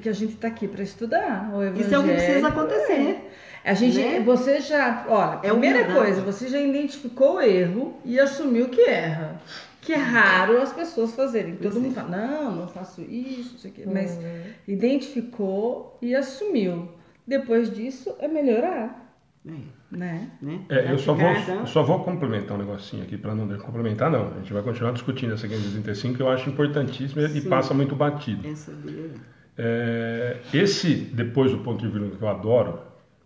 a gente está aqui para estudar. O Isso é o que precisa evangelho. acontecer. A gente, né? você já, olha, É primeira humildade. coisa, você já identificou o erro e assumiu que erra. Que é raro as pessoas fazerem. Todo mundo fala, não faço isso, isso aqui. Mas identificou e assumiu. Depois disso é melhorar, né? Eu só Ficar, só vou complementar um negocinho aqui, para não complementar, não. A gente vai continuar discutindo essa 535, que eu acho importantíssima e Sim. passa muito batido. Essa dele. Esse, depois do ponto de vista que eu adoro,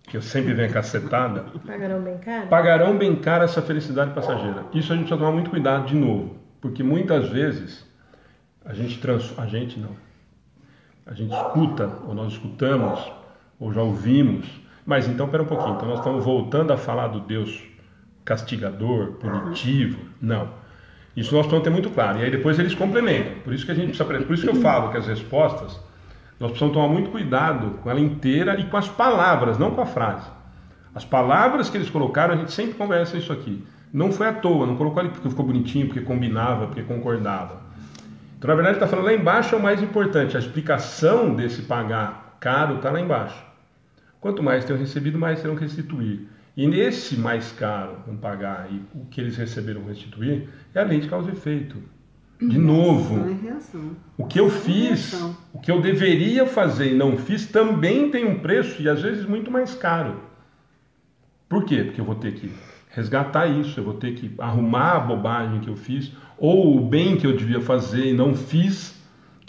que eu sempre venho cacetada, Pagarão bem caro? pagarão bem cara essa felicidade passageira. Isso a gente precisa tomar muito cuidado de novo, porque muitas vezes a gente escuta, ou nós escutamos, ou já ouvimos, mas então, pera um pouquinho, então nós estamos voltando a falar do Deus castigador, punitivo, não. Isso nós precisamos ter muito claro, e aí depois eles complementam, por isso que eu falo que as respostas, nós precisamos tomar muito cuidado com ela inteira e com as palavras, não com a frase. As palavras que eles colocaram, a gente sempre conversa isso aqui. Não foi à toa, não colocou ali porque ficou bonitinho, porque combinava, porque concordava. Então, na verdade, ele está falando lá embaixo é o mais importante. A explicação desse pagar caro está lá embaixo. Quanto mais tenham recebido, mais terão que restituir. E nesse mais caro, vão pagar, e o que eles receberam restituir, é a lei de causa e efeito. De novo, Ação e reação. o que eu fiz, Reação. o que eu deveria fazer e não fiz, também tem um preço e às vezes muito mais caro. Por quê? Porque eu vou ter que resgatar isso, eu vou ter que arrumar a bobagem que eu fiz, ou o bem que eu devia fazer e não fiz,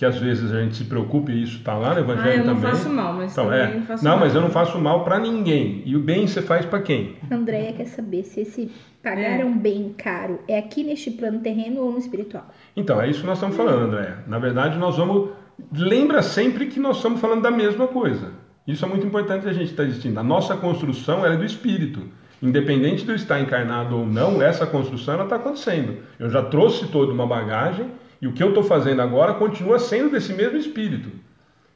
que às vezes a gente se preocupa, e isso está lá no Evangelho eu não também. faço mal, mas então, também não faço não, mal. mas eu não faço mal para ninguém. E o bem você faz para quem? A Andréia quer saber se esse pagar um bem caro é aqui neste plano terreno ou no espiritual. Então, é isso que nós estamos falando, André. Na verdade, nós vamos... Lembra sempre que nós estamos falando da mesma coisa. Isso é muito importante a gente estar distinguindo. A nossa construção ela é do espírito. Independente de eu estar encarnado ou não, essa construção ela está acontecendo. Eu já trouxe toda uma bagagem e o que eu estou fazendo agora continua sendo desse mesmo espírito.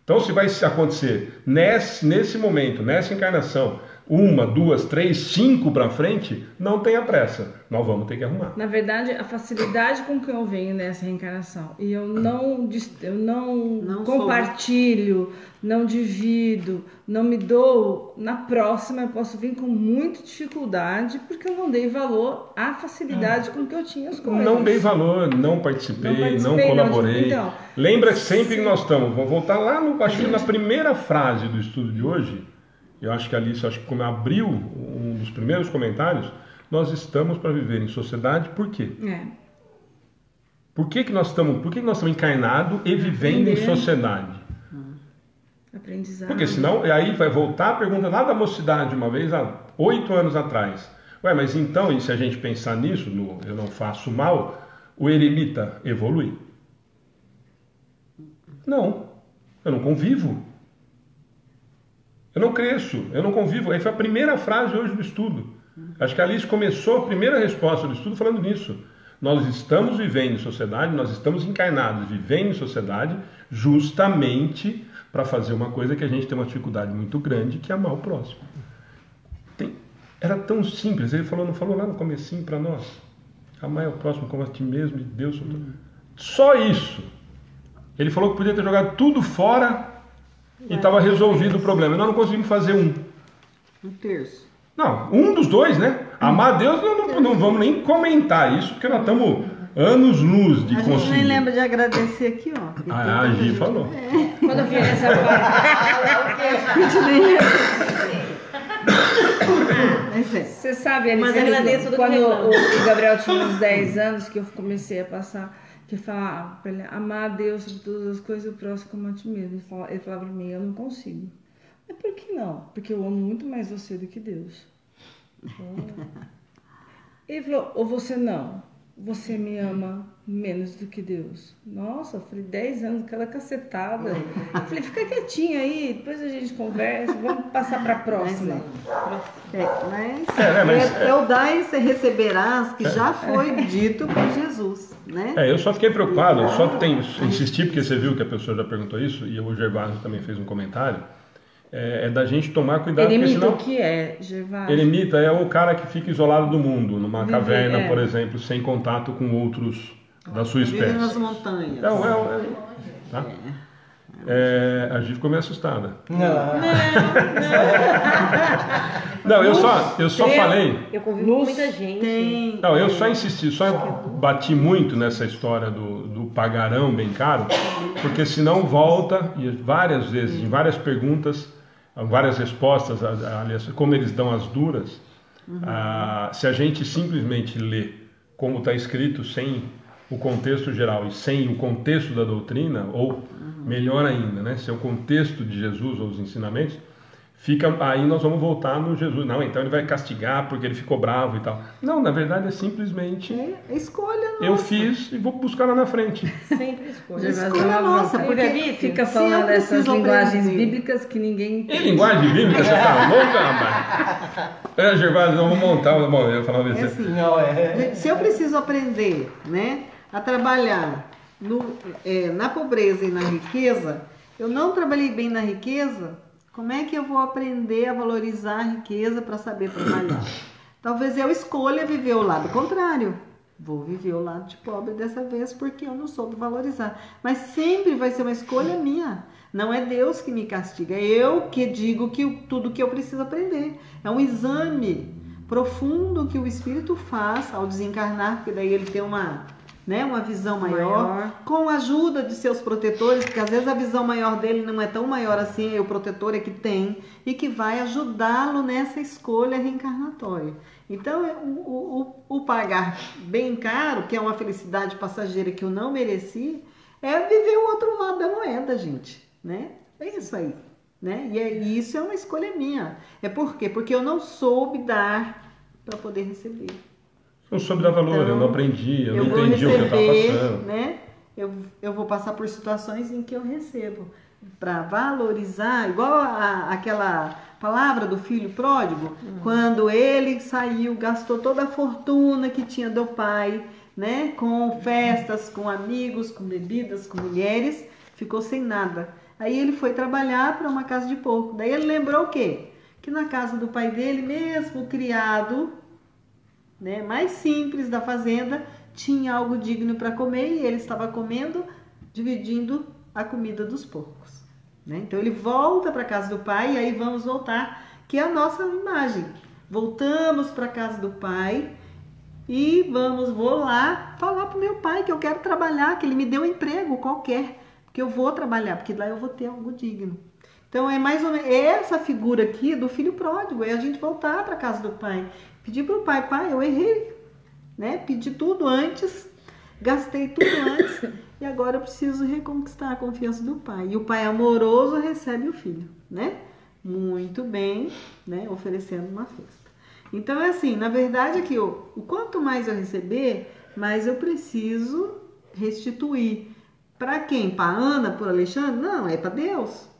Então, se vai acontecer nesse momento, nessa encarnação, 1, 2, 3, 5 para frente, não tenha pressa. Nós vamos ter que arrumar. Na verdade, a facilidade com que eu venho nessa reencarnação e eu não compartilho, não divido, não me dou, na próxima eu posso vir com muita dificuldade porque eu não dei valor à facilidade com que eu tinha as coisas. Não dei valor, não participei, não colaborei. Então, lembra sempre que nós estamos, vamos voltar lá acho que na primeira frase do estudo de hoje. Eu acho que a Alice, como abriu um dos primeiros comentários, nós estamos para viver em sociedade, por quê? Por que nós estamos encarnados e vivendo em sociedade? Aprendizado. Porque senão, aí vai voltar a pergunta lá da mocidade, uma vez, há 8 anos atrás. Ué, mas então, e se a gente pensar nisso, no eu não faço mal, o eremita evolui? Não, eu não convivo. Eu não cresço, eu não convivo. Aí foi a primeira frase hoje do estudo. Acho que a Alice começou a primeira resposta do estudo falando nisso. Nós estamos vivendo em sociedade, nós estamos encarnados vivendo em sociedade justamente para fazer uma coisa que a gente tem uma dificuldade muito grande, que é amar o próximo. Era tão simples, ele não falou lá no comecinho para nós. Amar o próximo como a ti mesmo e Deus. Só isso. Ele falou que podia ter jogado tudo fora e estava resolvido o problema. Nós não conseguimos fazer um. Um terço. Não, um dos dois, né? Amar a Deus, não vamos nem comentar isso, porque nós estamos anos-luz de conseguir. A gente nem lembra de agradecer aqui, ó. A Gi falou. Quando eu vi essa Você sabe, Alice, Mas agradeço do quando que o Gabriel tinha uns 10 anos, que eu comecei a passar, que falava pra ele, amar a Deus sobre todas as coisas e o próximo como a ti mesmo. Ele falava pra mim, eu não consigo. Mas por que não? Porque eu amo muito mais você do que Deus. Ele falou, ou você não, você me ama menos do que Deus. Nossa, eu falei, 10 anos, aquela cacetada. Eu falei, fica quietinha aí, depois a gente conversa, vamos passar pra próxima. Eu dai e receberás, que já foi dito por Jesus, né? Eu só fiquei preocupado, eu só insisti, porque você viu que a pessoa já perguntou isso, e o Gervásio também fez um comentário, da gente tomar cuidado, Eremita, porque senão... o que é, Gervásio? Eremita é o cara que fica isolado do mundo, numa caverna, por exemplo, sem contato com outros da sua espécie. Vive nas montanhas. Tá? A gente ficou meio assustada. Não, eu só falei... Eu convivo com muita gente. Não, eu só insisti, só bati muito nessa história do pagarão bem caro, porque senão volta, e várias vezes, em várias perguntas, várias respostas, aliás, como eles dão as duras, se a gente simplesmente lê como está escrito, sem o contexto geral e sem o contexto da doutrina, ou melhor ainda, né, se é o contexto de Jesus ou os ensinamentos, aí nós vamos voltar no Jesus. Não, então ele vai castigar porque ele ficou bravo e tal. Não, na verdade é simplesmente... É escolha nossa. Eu fiz e vou buscar lá na frente. Sempre escolha. Escolha nossa, porque fica falando dessas linguagens bíblicas que ninguém entende. E linguagem bíblica, você tá louca, rapaz? Gervásio, eu vou montar. Bom, eu ia falar pra você. Se eu preciso aprender, né, a trabalhar na pobreza e na riqueza, eu não trabalhei bem na riqueza, como é que eu vou aprender a valorizar a riqueza para saber trabalhar? Talvez eu escolha viver o lado contrário. Vou viver o lado de pobre dessa vez porque eu não soube valorizar. Mas sempre vai ser uma escolha minha. Não é Deus que me castiga. É eu que digo tudo que eu preciso aprender. É um exame profundo que o Espírito faz ao desencarnar, porque daí ele tem uma visão maior, com a ajuda de seus protetores, porque às vezes a visão maior dele não é tão maior assim, o protetor é que tem, e que vai ajudá-lo nessa escolha reencarnatória. Então, o pagar bem caro, que é uma felicidade passageira que eu não mereci, é viver o outro lado da moeda, gente, né? É isso aí, né? E isso é uma escolha minha. É por quê? Porque eu não soube dar para poder receber. Eu não soube dar valor, Então, eu não aprendi, eu não vou entendi o que eu estava passando. né? Eu vou passar por situações em que eu recebo. Para valorizar, igual aquela palavra do filho pródigo, quando ele saiu, gastou toda a fortuna que tinha do pai, né? Com festas, com amigos, com bebidas, com mulheres, ficou sem nada. Aí ele foi trabalhar para uma casa de porco. Daí ele lembrou o quê? Que na casa do pai dele, mesmo criado, né, mais simples da fazenda, tinha algo digno para comer e ele estava comendo, dividindo a comida dos porcos, né? Então ele volta para a casa do pai e aí vamos voltar, que é a nossa imagem. Voltamos para a casa do pai e vou lá falar para o meu pai que eu quero trabalhar, que ele me deu um emprego qualquer, que eu vou trabalhar, porque lá eu vou ter algo digno. Então é mais ou menos essa figura aqui do filho pródigo, é a gente voltar para a casa do pai, pedir para o pai, pai, eu errei, né? Pedi tudo antes, gastei tudo antes e agora eu preciso reconquistar a confiança do pai. E o pai amoroso recebe o filho, né? Muito bem, né? Oferecendo uma festa. Então é assim, na verdade aqui, o quanto mais eu receber, mais eu preciso restituir. Para quem? Para Ana, para Alexandre? Não, é para Deus.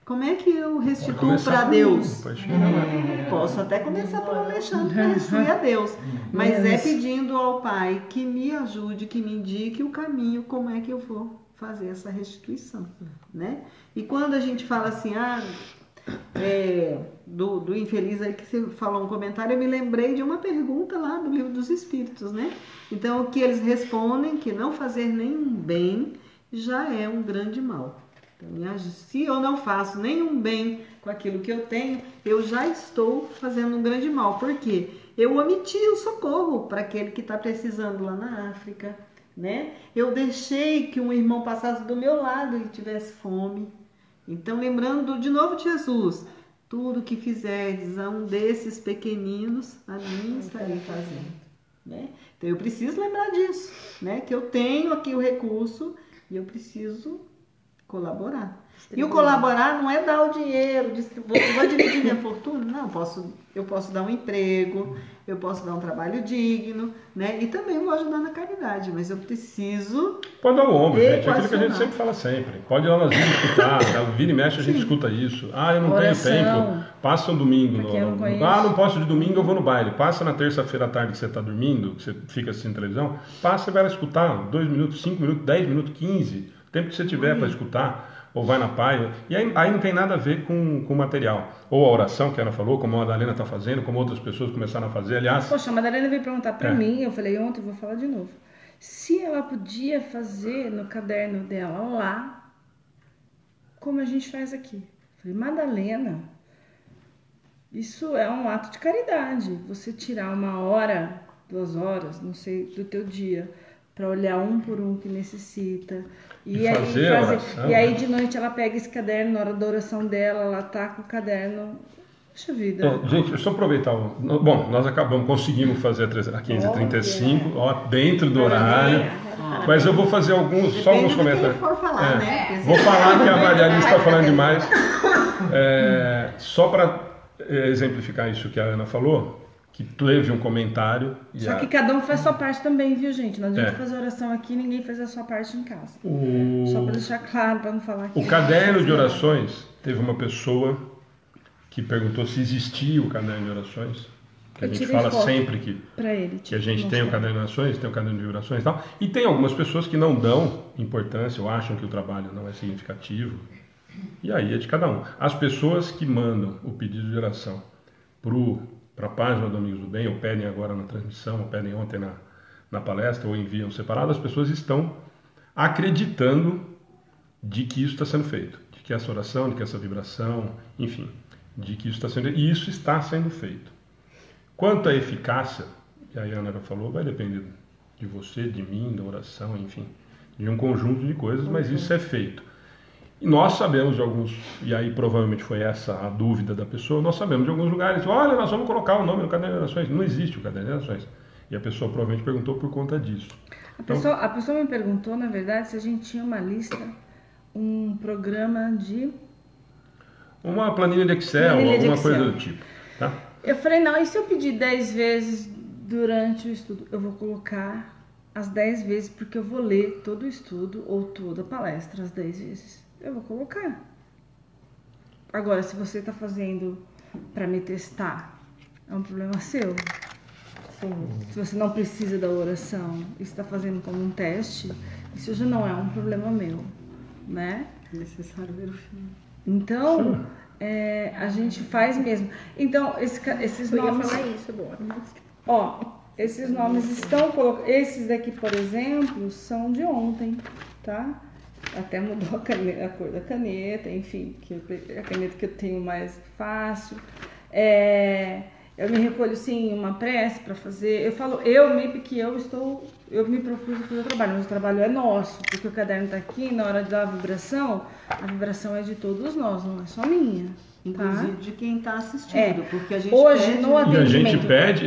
Como é que eu restituo para Deus? Posso até começar por Alexandre para restituir a Deus. Mas é pedindo ao Pai que me ajude, que me indique o caminho, como é que eu vou fazer essa restituição, né? E quando a gente fala assim, do infeliz aí que você falou um comentário, eu me lembrei de uma pergunta lá do Livro dos Espíritos, né? Então, o que eles respondem, que não fazer nenhum bem já é um grande mal. Então, se eu não faço nenhum bem com aquilo que eu tenho, eu já estou fazendo um grande mal. Por quê? Eu omiti o socorro para aquele que está precisando lá na África, né? Eu deixei que um irmão passasse do meu lado e tivesse fome. Então, lembrando de novo de Jesus, tudo que fizerdes a um desses pequeninos, a mim estarei fazendo, né? Então, eu preciso lembrar disso, né? Que eu tenho aqui o recurso e eu preciso colaborar. E o colaborar não é dar o dinheiro, vou dividir minha fortuna. Não, eu posso dar um emprego, eu posso dar um trabalho digno, né? E também vou ajudar na caridade, mas eu preciso... Pode dar o ombro, gente. É aquilo que a gente sempre fala sempre. Pode ir lá nas vidas escutar, vira e mexe a gente escuta isso. Eu não tenho tempo. Passa um domingo. Não posso de domingo, eu vou no baile. Passa na terça-feira à tarde que você está dormindo, que você fica assistindo televisão, passa e vai lá escutar 2 minutos, 5 minutos, 10 minutos, 15... O tempo que você tiver para escutar, ou vai na paz. E aí não tem nada a ver com o material. Ou a oração que a Ana falou, como a Madalena está fazendo, como outras pessoas começaram a fazer. Aliás... Poxa, a Madalena veio perguntar para mim, eu falei ontem, vou falar de novo. Se ela podia fazer no caderno dela lá, como a gente faz aqui. Eu falei, Madalena, isso é um ato de caridade. Você tirar 1 hora, 2 horas, não sei, do teu dia, para olhar um por um que necessita. E aí de noite ela pega esse caderno, na hora da oração dela, ela tá com o caderno. Puxa vida. Gente, deixa eu aproveitar. Bom, nós conseguimos fazer a 15h35, dentro do horário. Mas eu vou fazer só alguns comentários. For falar, né? Vou falar que a Maria Alice está falando demais. Só para exemplificar isso que a Ana falou, que teve um comentário. Só que cada um faz sua parte também, viu, gente? Nós vamos fazer oração aqui, ninguém faz a sua parte em casa. Só para deixar claro, para não falar que... O caderno de orações, teve uma pessoa que perguntou se existia o caderno de orações. Que a gente fala sempre que a gente tem o caderno de orações, tem o caderno de orações e tal. E tem algumas pessoas que não dão importância, ou acham que o trabalho não é significativo. E aí é de cada um. As pessoas que mandam o pedido de oração para a página do Amigos do Bem, ou pedem agora na transmissão, ou pedem ontem na palestra, ou enviam separado, as pessoas estão acreditando de que isso está sendo feito, de que essa oração, de que essa vibração, enfim, de que isso está sendo, e isso está sendo feito. Quanto à eficácia, que a Ana falou, vai depender de você, de mim, da oração, enfim, de um conjunto de coisas, mas isso é feito. E nós sabemos de alguns, e aí provavelmente foi essa a dúvida da pessoa, nós sabemos de alguns lugares, olha, nós vamos colocar o nome no caderno de orações. Não existe o caderno de orações. E a pessoa provavelmente perguntou por conta disso. A pessoa me perguntou, na verdade, se a gente tinha uma lista, um programa de... Uma planilha de Excel, alguma coisa do tipo, tá? Eu falei, não, e se eu pedir 10 vezes durante o estudo? Eu vou colocar as 10 vezes, porque eu vou ler todo o estudo ou toda a palestra as 10 vezes. Eu vou colocar. Agora, se você está fazendo para me testar, é um problema seu. Sim. Se você não precisa da oração e está fazendo como um teste, isso já não é um problema meu, né? É necessário ver o filme. Então, a gente faz mesmo. Então, esses Eu ia nomes... falar isso agora. Ó, esses nomes estão colocados. Esses daqui, por exemplo, são de ontem, tá? Até mudou a cor da caneta, enfim, que a caneta que eu tenho mais fácil. Eu me recolho sim uma prece para fazer. Eu falo porque eu me propus a fazer o trabalho, mas o trabalho é nosso, porque o caderno está aqui, na hora de dar a vibração é de todos nós, não é só minha. Inclusive de quem está assistindo, porque a gente hoje, pede... no E a gente pede,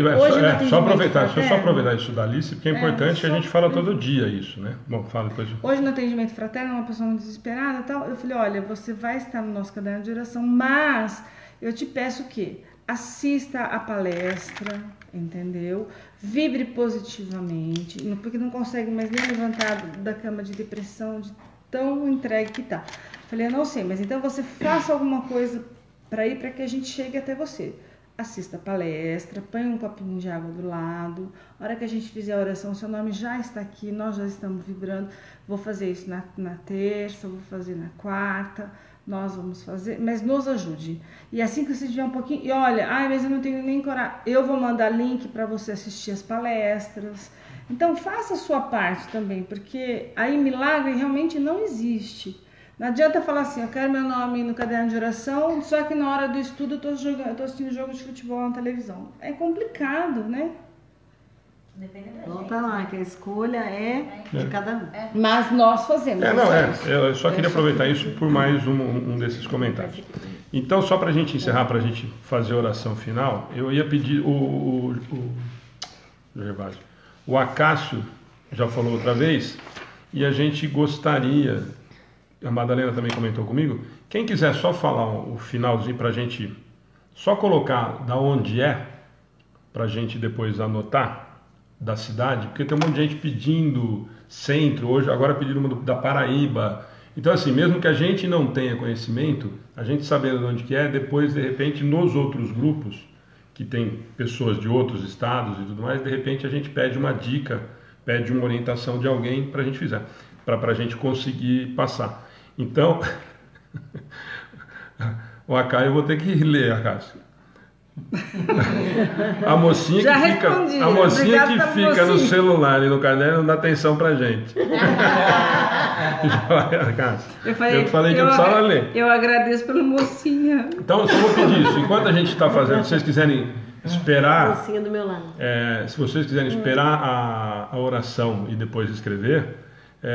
só aproveitar, deixa eu só fraterno, aproveitar isso da Alice, porque é importante, a gente fala todo dia isso, né? Bom, fala depois. Hoje no atendimento fraterno, uma pessoa muito desesperada e tal, eu falei, olha, você vai estar no nosso caderno de oração, mas eu te peço o quê? Assista a palestra, entendeu? Vibre positivamente, porque não consegue mais nem levantar da cama de depressão, de tão entregue que tá. Falei, eu não sei, mas então você faça alguma coisa para ir para que a gente chegue até você. Assista a palestra, põe um copinho de água do lado. A hora que a gente fizer a oração, seu nome já está aqui, nós já estamos vibrando. Vou fazer isso na terça, vou fazer na quarta. Nós vamos fazer, mas nos ajude. E assim que você tiver um pouquinho... E olha, mas eu não tenho nem coragem. Eu vou mandar link para você assistir as palestras. Então, faça a sua parte também, porque aí milagre realmente não existe. Não adianta falar assim, eu quero meu nome no caderno de oração, só que na hora do estudo eu tô assistindo jogo de futebol na televisão. É complicado, né? Depende da Volta gente. lá, que a escolha é de cada um. Mas nós fazemos. Eu só queria aproveitar isso por mais um desses comentários. Então, só para a gente encerrar, para a gente fazer a oração final, eu ia pedir o Acácio já falou outra vez, e a gente gostaria, a Madalena também comentou comigo, quem quiser só falar o finalzinho para a gente só colocar da onde é, para a gente depois anotar, da cidade, porque tem um monte de gente pedindo centro, hoje agora pedindo uma da Paraíba. Então assim, mesmo que a gente não tenha conhecimento, a gente sabendo de onde que é, depois de repente nos outros grupos, que tem pessoas de outros estados e tudo mais, de repente a gente pede uma dica, pede uma orientação de alguém para a gente fazer, para a gente conseguir passar. Então, o Acácio eu vou ter que ler, Acácio. A mocinha Já que fica, respondi. a mocinha que Obrigada, fica no mocinha. celular e no caderno não dá atenção pra gente. Eu falei que eu precisava ler. Eu agradeço pela mocinha. Então eu só vou pedir isso. Enquanto a gente está fazendo, se vocês quiserem esperar, Mocinha do meu lado. se vocês quiserem esperar a oração e depois escrever,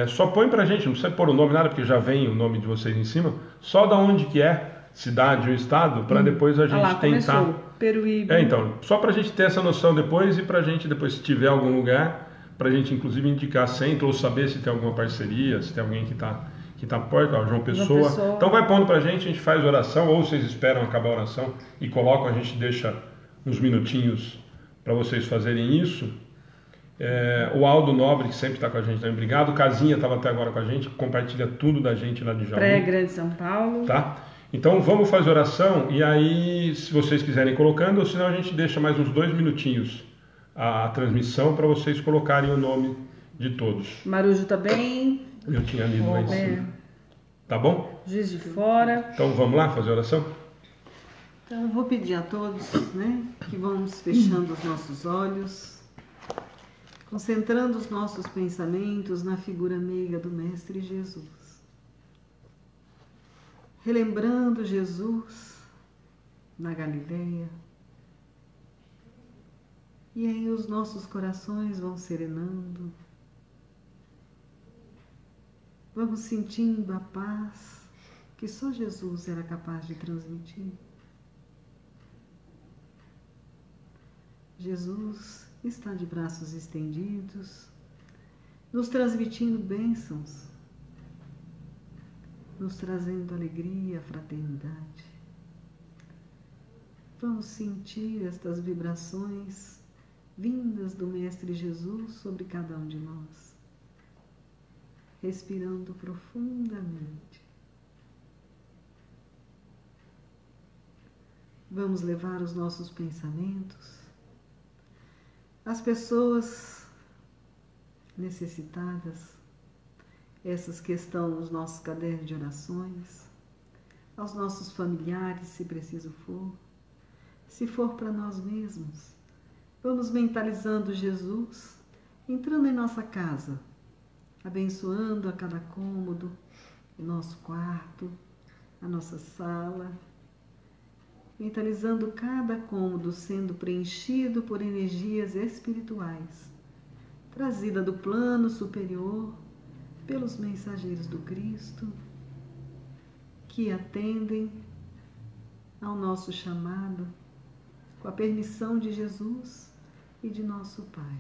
só põe pra gente, não precisa pôr o nome nada, porque já vem o nome de vocês em cima, só da onde que é, cidade ou estado, para depois a gente tentar. Começou. Peruíbe. Então, só para a gente ter essa noção depois e para a gente depois, se tiver algum lugar, para a gente inclusive indicar centro ou saber se tem alguma parceria, se tem alguém que tá perto, João Pessoa. Então vai pondo para a gente faz oração, ou vocês esperam acabar a oração e colocam, a gente deixa uns minutinhos para vocês fazerem isso. O Aldo Nobre, que sempre está com a gente também, obrigado. Casinha estava até agora com a gente, compartilha tudo da gente lá de Jaú. Pré-Grande São Paulo. Tá? Então vamos fazer oração e aí, se vocês quiserem colocando, ou senão a gente deixa mais uns 2 minutinhos a transmissão para vocês colocarem o nome de todos. Marujo também. Eu tinha lido lá em cima. Tá bom? Juiz de Fora. Então vamos lá fazer a oração? Então eu vou pedir a todos, né, que vamos fechando os nossos olhos, concentrando os nossos pensamentos na figura meiga do Mestre Jesus. Relembrando Jesus na Galileia, e aí os nossos corações vão serenando, vamos sentindo a paz que só Jesus era capaz de transmitir. Jesus está de braços estendidos, nos transmitindo bênçãos, nos trazendo alegria, fraternidade. Vamos sentir estas vibrações vindas do Mestre Jesus sobre cada um de nós, respirando profundamente. Vamos levar os nossos pensamentos às pessoas necessitadas, essas que estão nos nossos cadernos de orações, aos nossos familiares, se preciso for, se for para nós mesmos. Vamos mentalizando Jesus, entrando em nossa casa, abençoando a cada cômodo, o nosso quarto, a nossa sala, mentalizando cada cômodo sendo preenchido por energias espirituais, trazida do plano superior pelos mensageiros do Cristo, que atendem ao nosso chamado com a permissão de Jesus e de nosso Pai.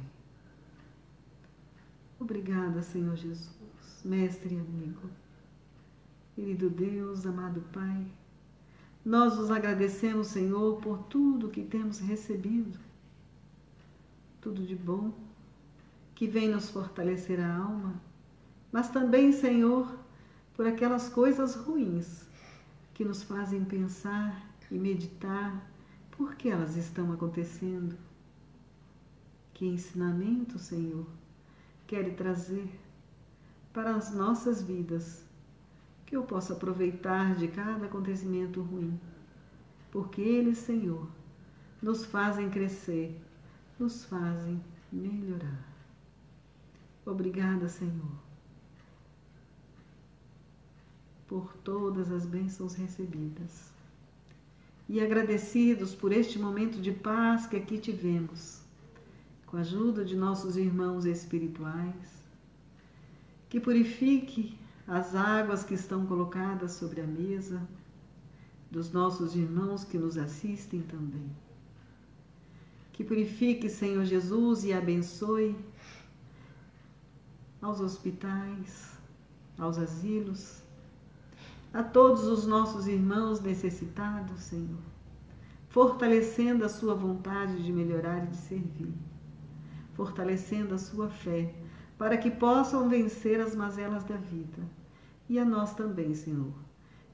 Obrigada, Senhor Jesus, Mestre e amigo, querido Deus, amado Pai. Nós os agradecemos, Senhor, por tudo que temos recebido, tudo de bom, que vem nos fortalecer a alma, mas também, Senhor, por aquelas coisas ruins que nos fazem pensar e meditar por que elas estão acontecendo. Que ensinamento, Senhor, quer trazer para as nossas vidas, que eu possa aproveitar de cada acontecimento ruim, porque eles, Senhor, nos fazem crescer, nos fazem melhorar. Obrigada, Senhor, por todas as bênçãos recebidas e agradecidos por este momento de paz que aqui tivemos, com a ajuda de nossos irmãos espirituais, que purifique as águas que estão colocadas sobre a mesa, dos nossos irmãos que nos assistem também. Que purifique, Senhor Jesus, e abençoe aos hospitais, aos asilos, a todos os nossos irmãos necessitados, Senhor, fortalecendo a sua vontade de melhorar e de servir, fortalecendo a sua fé, para que possam vencer as mazelas da vida. E a nós também, Senhor.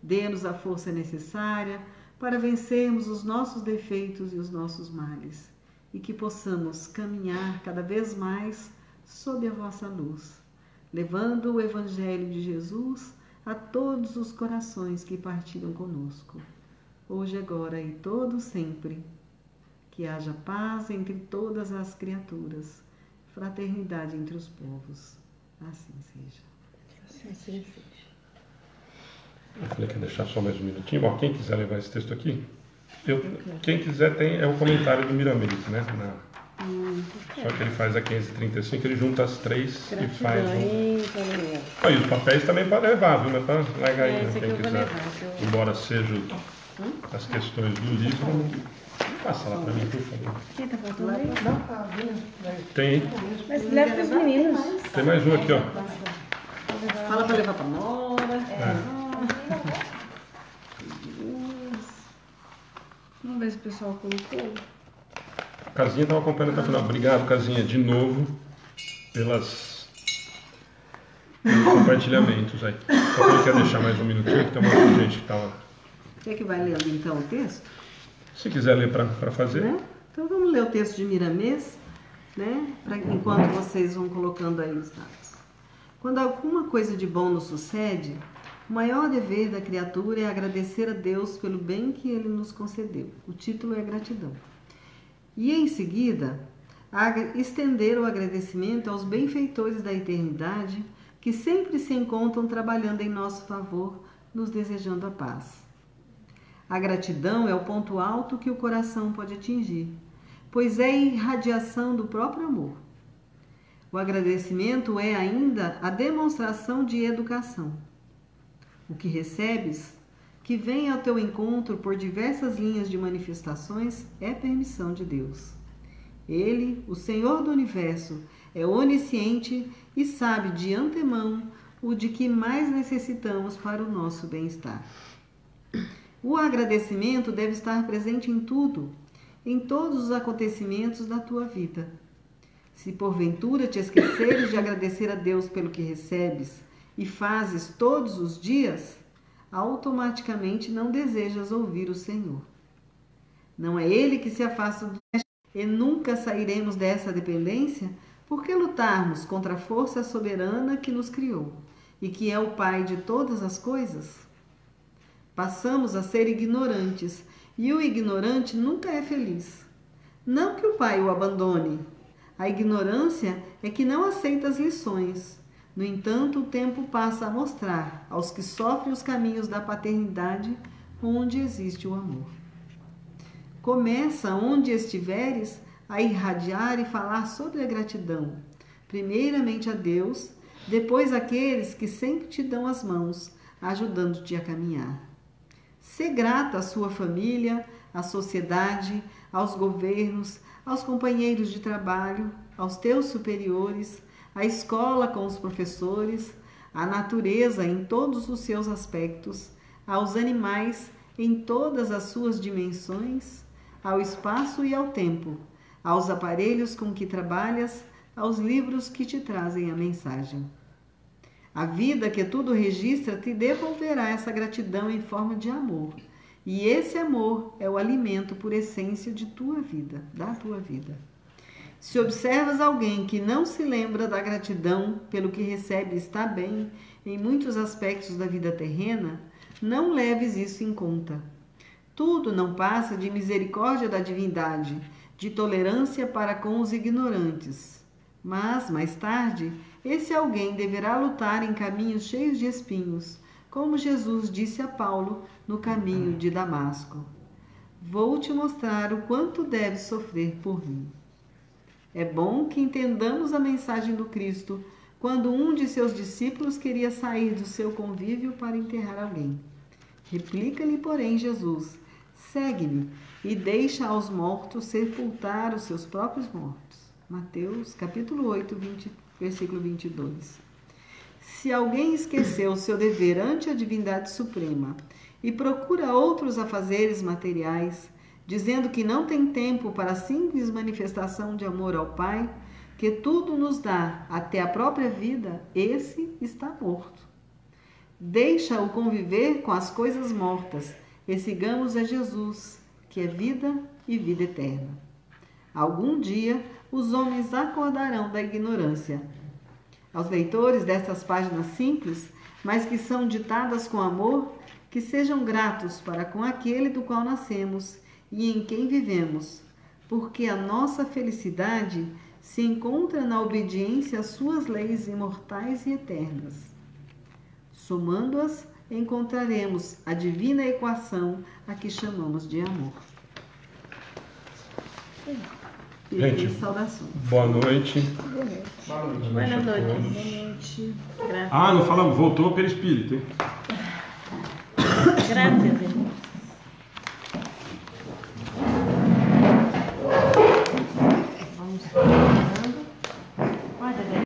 Dê-nos a força necessária para vencermos os nossos defeitos e os nossos males, e que possamos caminhar cada vez mais sob a vossa luz, levando o Evangelho de Jesus a todos os corações que partilham conosco, hoje, agora e todo sempre. Que haja paz entre todas as criaturas, fraternidade entre os povos. Assim seja. Assim seja. Eu falei que ia deixar só mais um minutinho. Bom, quem quiser levar esse texto aqui, quem quiser tem o comentário do Miramês, né? Só que ele faz a 535, ele junta as três e faz um... E os papéis também podem levar, viu? Não é para largar aí, né? Quem quiser. Embora sejam as questões do livro, passa lá para mim, por favor. Quem tá faltando aí? Tem, Mas leva pros meninos. tem mais um aqui, ó. Fala para levar para Nora. Vamos ver se o pessoal colocou. Casinha estava acompanhando até o final. Obrigado, Casinha, de novo, pelos compartilhamentos aí. Só quem quer deixar mais um minutinho, que tem um monte de gente que estava... Quer que vai lendo então o texto? Se quiser ler para fazer. Né? Então vamos ler o texto de Miramês, né? Enquanto vocês vão colocando aí os dados. Quando alguma coisa de bom nos sucede, o maior dever da criatura é agradecer a Deus pelo bem que Ele nos concedeu. O título é gratidão. E em seguida, estender o agradecimento aos benfeitores da eternidade que sempre se encontram trabalhando em nosso favor, nos desejando a paz. A gratidão é o ponto alto que o coração pode atingir, pois é a irradiação do próprio amor. O agradecimento é ainda a demonstração de educação. O que recebes, que vem ao teu encontro por diversas linhas de manifestações, é permissão de Deus. Ele, o Senhor do Universo, é onisciente e sabe de antemão o de que mais necessitamos para o nosso bem-estar. O agradecimento deve estar presente em tudo, em todos os acontecimentos da tua vida. Se porventura te esqueceres de agradecer a Deus pelo que recebes e fazes todos os dias, automaticamente não desejas ouvir o Senhor. Não é Ele que se afasta do e nunca sairemos dessa dependência porque lutarmos contra a força soberana que nos criou e que é o Pai de todas as coisas. Passamos a ser ignorantes e o ignorante nunca é feliz. Não que o Pai o abandone. A ignorância é que não aceita as lições. No entanto, o tempo passa a mostrar aos que sofrem os caminhos da paternidade onde existe o amor. Começa onde estiveres a irradiar e falar sobre a gratidão. Primeiramente a Deus, depois àqueles que sempre te dão as mãos, ajudando-te a caminhar. Sê grata à sua família, à sociedade, aos governos, aos companheiros de trabalho, aos teus superiores, à escola com os professores, à natureza em todos os seus aspectos, aos animais em todas as suas dimensões, ao espaço e ao tempo, aos aparelhos com que trabalhas, aos livros que te trazem a mensagem. A vida que tudo registra te devolverá essa gratidão em forma de amor. E esse amor é o alimento por essência de tua vida, da tua vida. Se observas alguém que não se lembra da gratidão pelo que recebe e está bem em muitos aspectos da vida terrena, não leves isso em conta. Tudo não passa de misericórdia da divindade, de tolerância para com os ignorantes. Mas, mais tarde, esse alguém deverá lutar em caminhos cheios de espinhos, como Jesus disse a Paulo no caminho de Damasco. Vou te mostrar o quanto deves sofrer por mim. É bom que entendamos a mensagem do Cristo quando um de seus discípulos queria sair do seu convívio para enterrar alguém. Replica-lhe, porém, Jesus: segue-me e deixa aos mortos sepultar os seus próprios mortos. Mateus, capítulo 8, versículo 22. Se alguém esqueceu o seu dever ante a divindade suprema e procura outros afazeres materiais, dizendo que não tem tempo para a simples manifestação de amor ao Pai, que tudo nos dá, até a própria vida, esse está morto. Deixa-o conviver com as coisas mortas e sigamos a Jesus, que é vida e vida eterna. Algum dia os homens acordarão da ignorância. Aos leitores destas páginas simples, mas que são ditadas com amor, que sejam gratos para com aquele do qual nascemos e em quem vivemos, porque a nossa felicidade se encontra na obediência às suas leis imortais e eternas. Somando-as, encontraremos a divina equação a que chamamos de amor. Gente, saudações. Boa noite. Boa noite. Graças. Não falamos, voltou pelo Espírito, hein? Graças,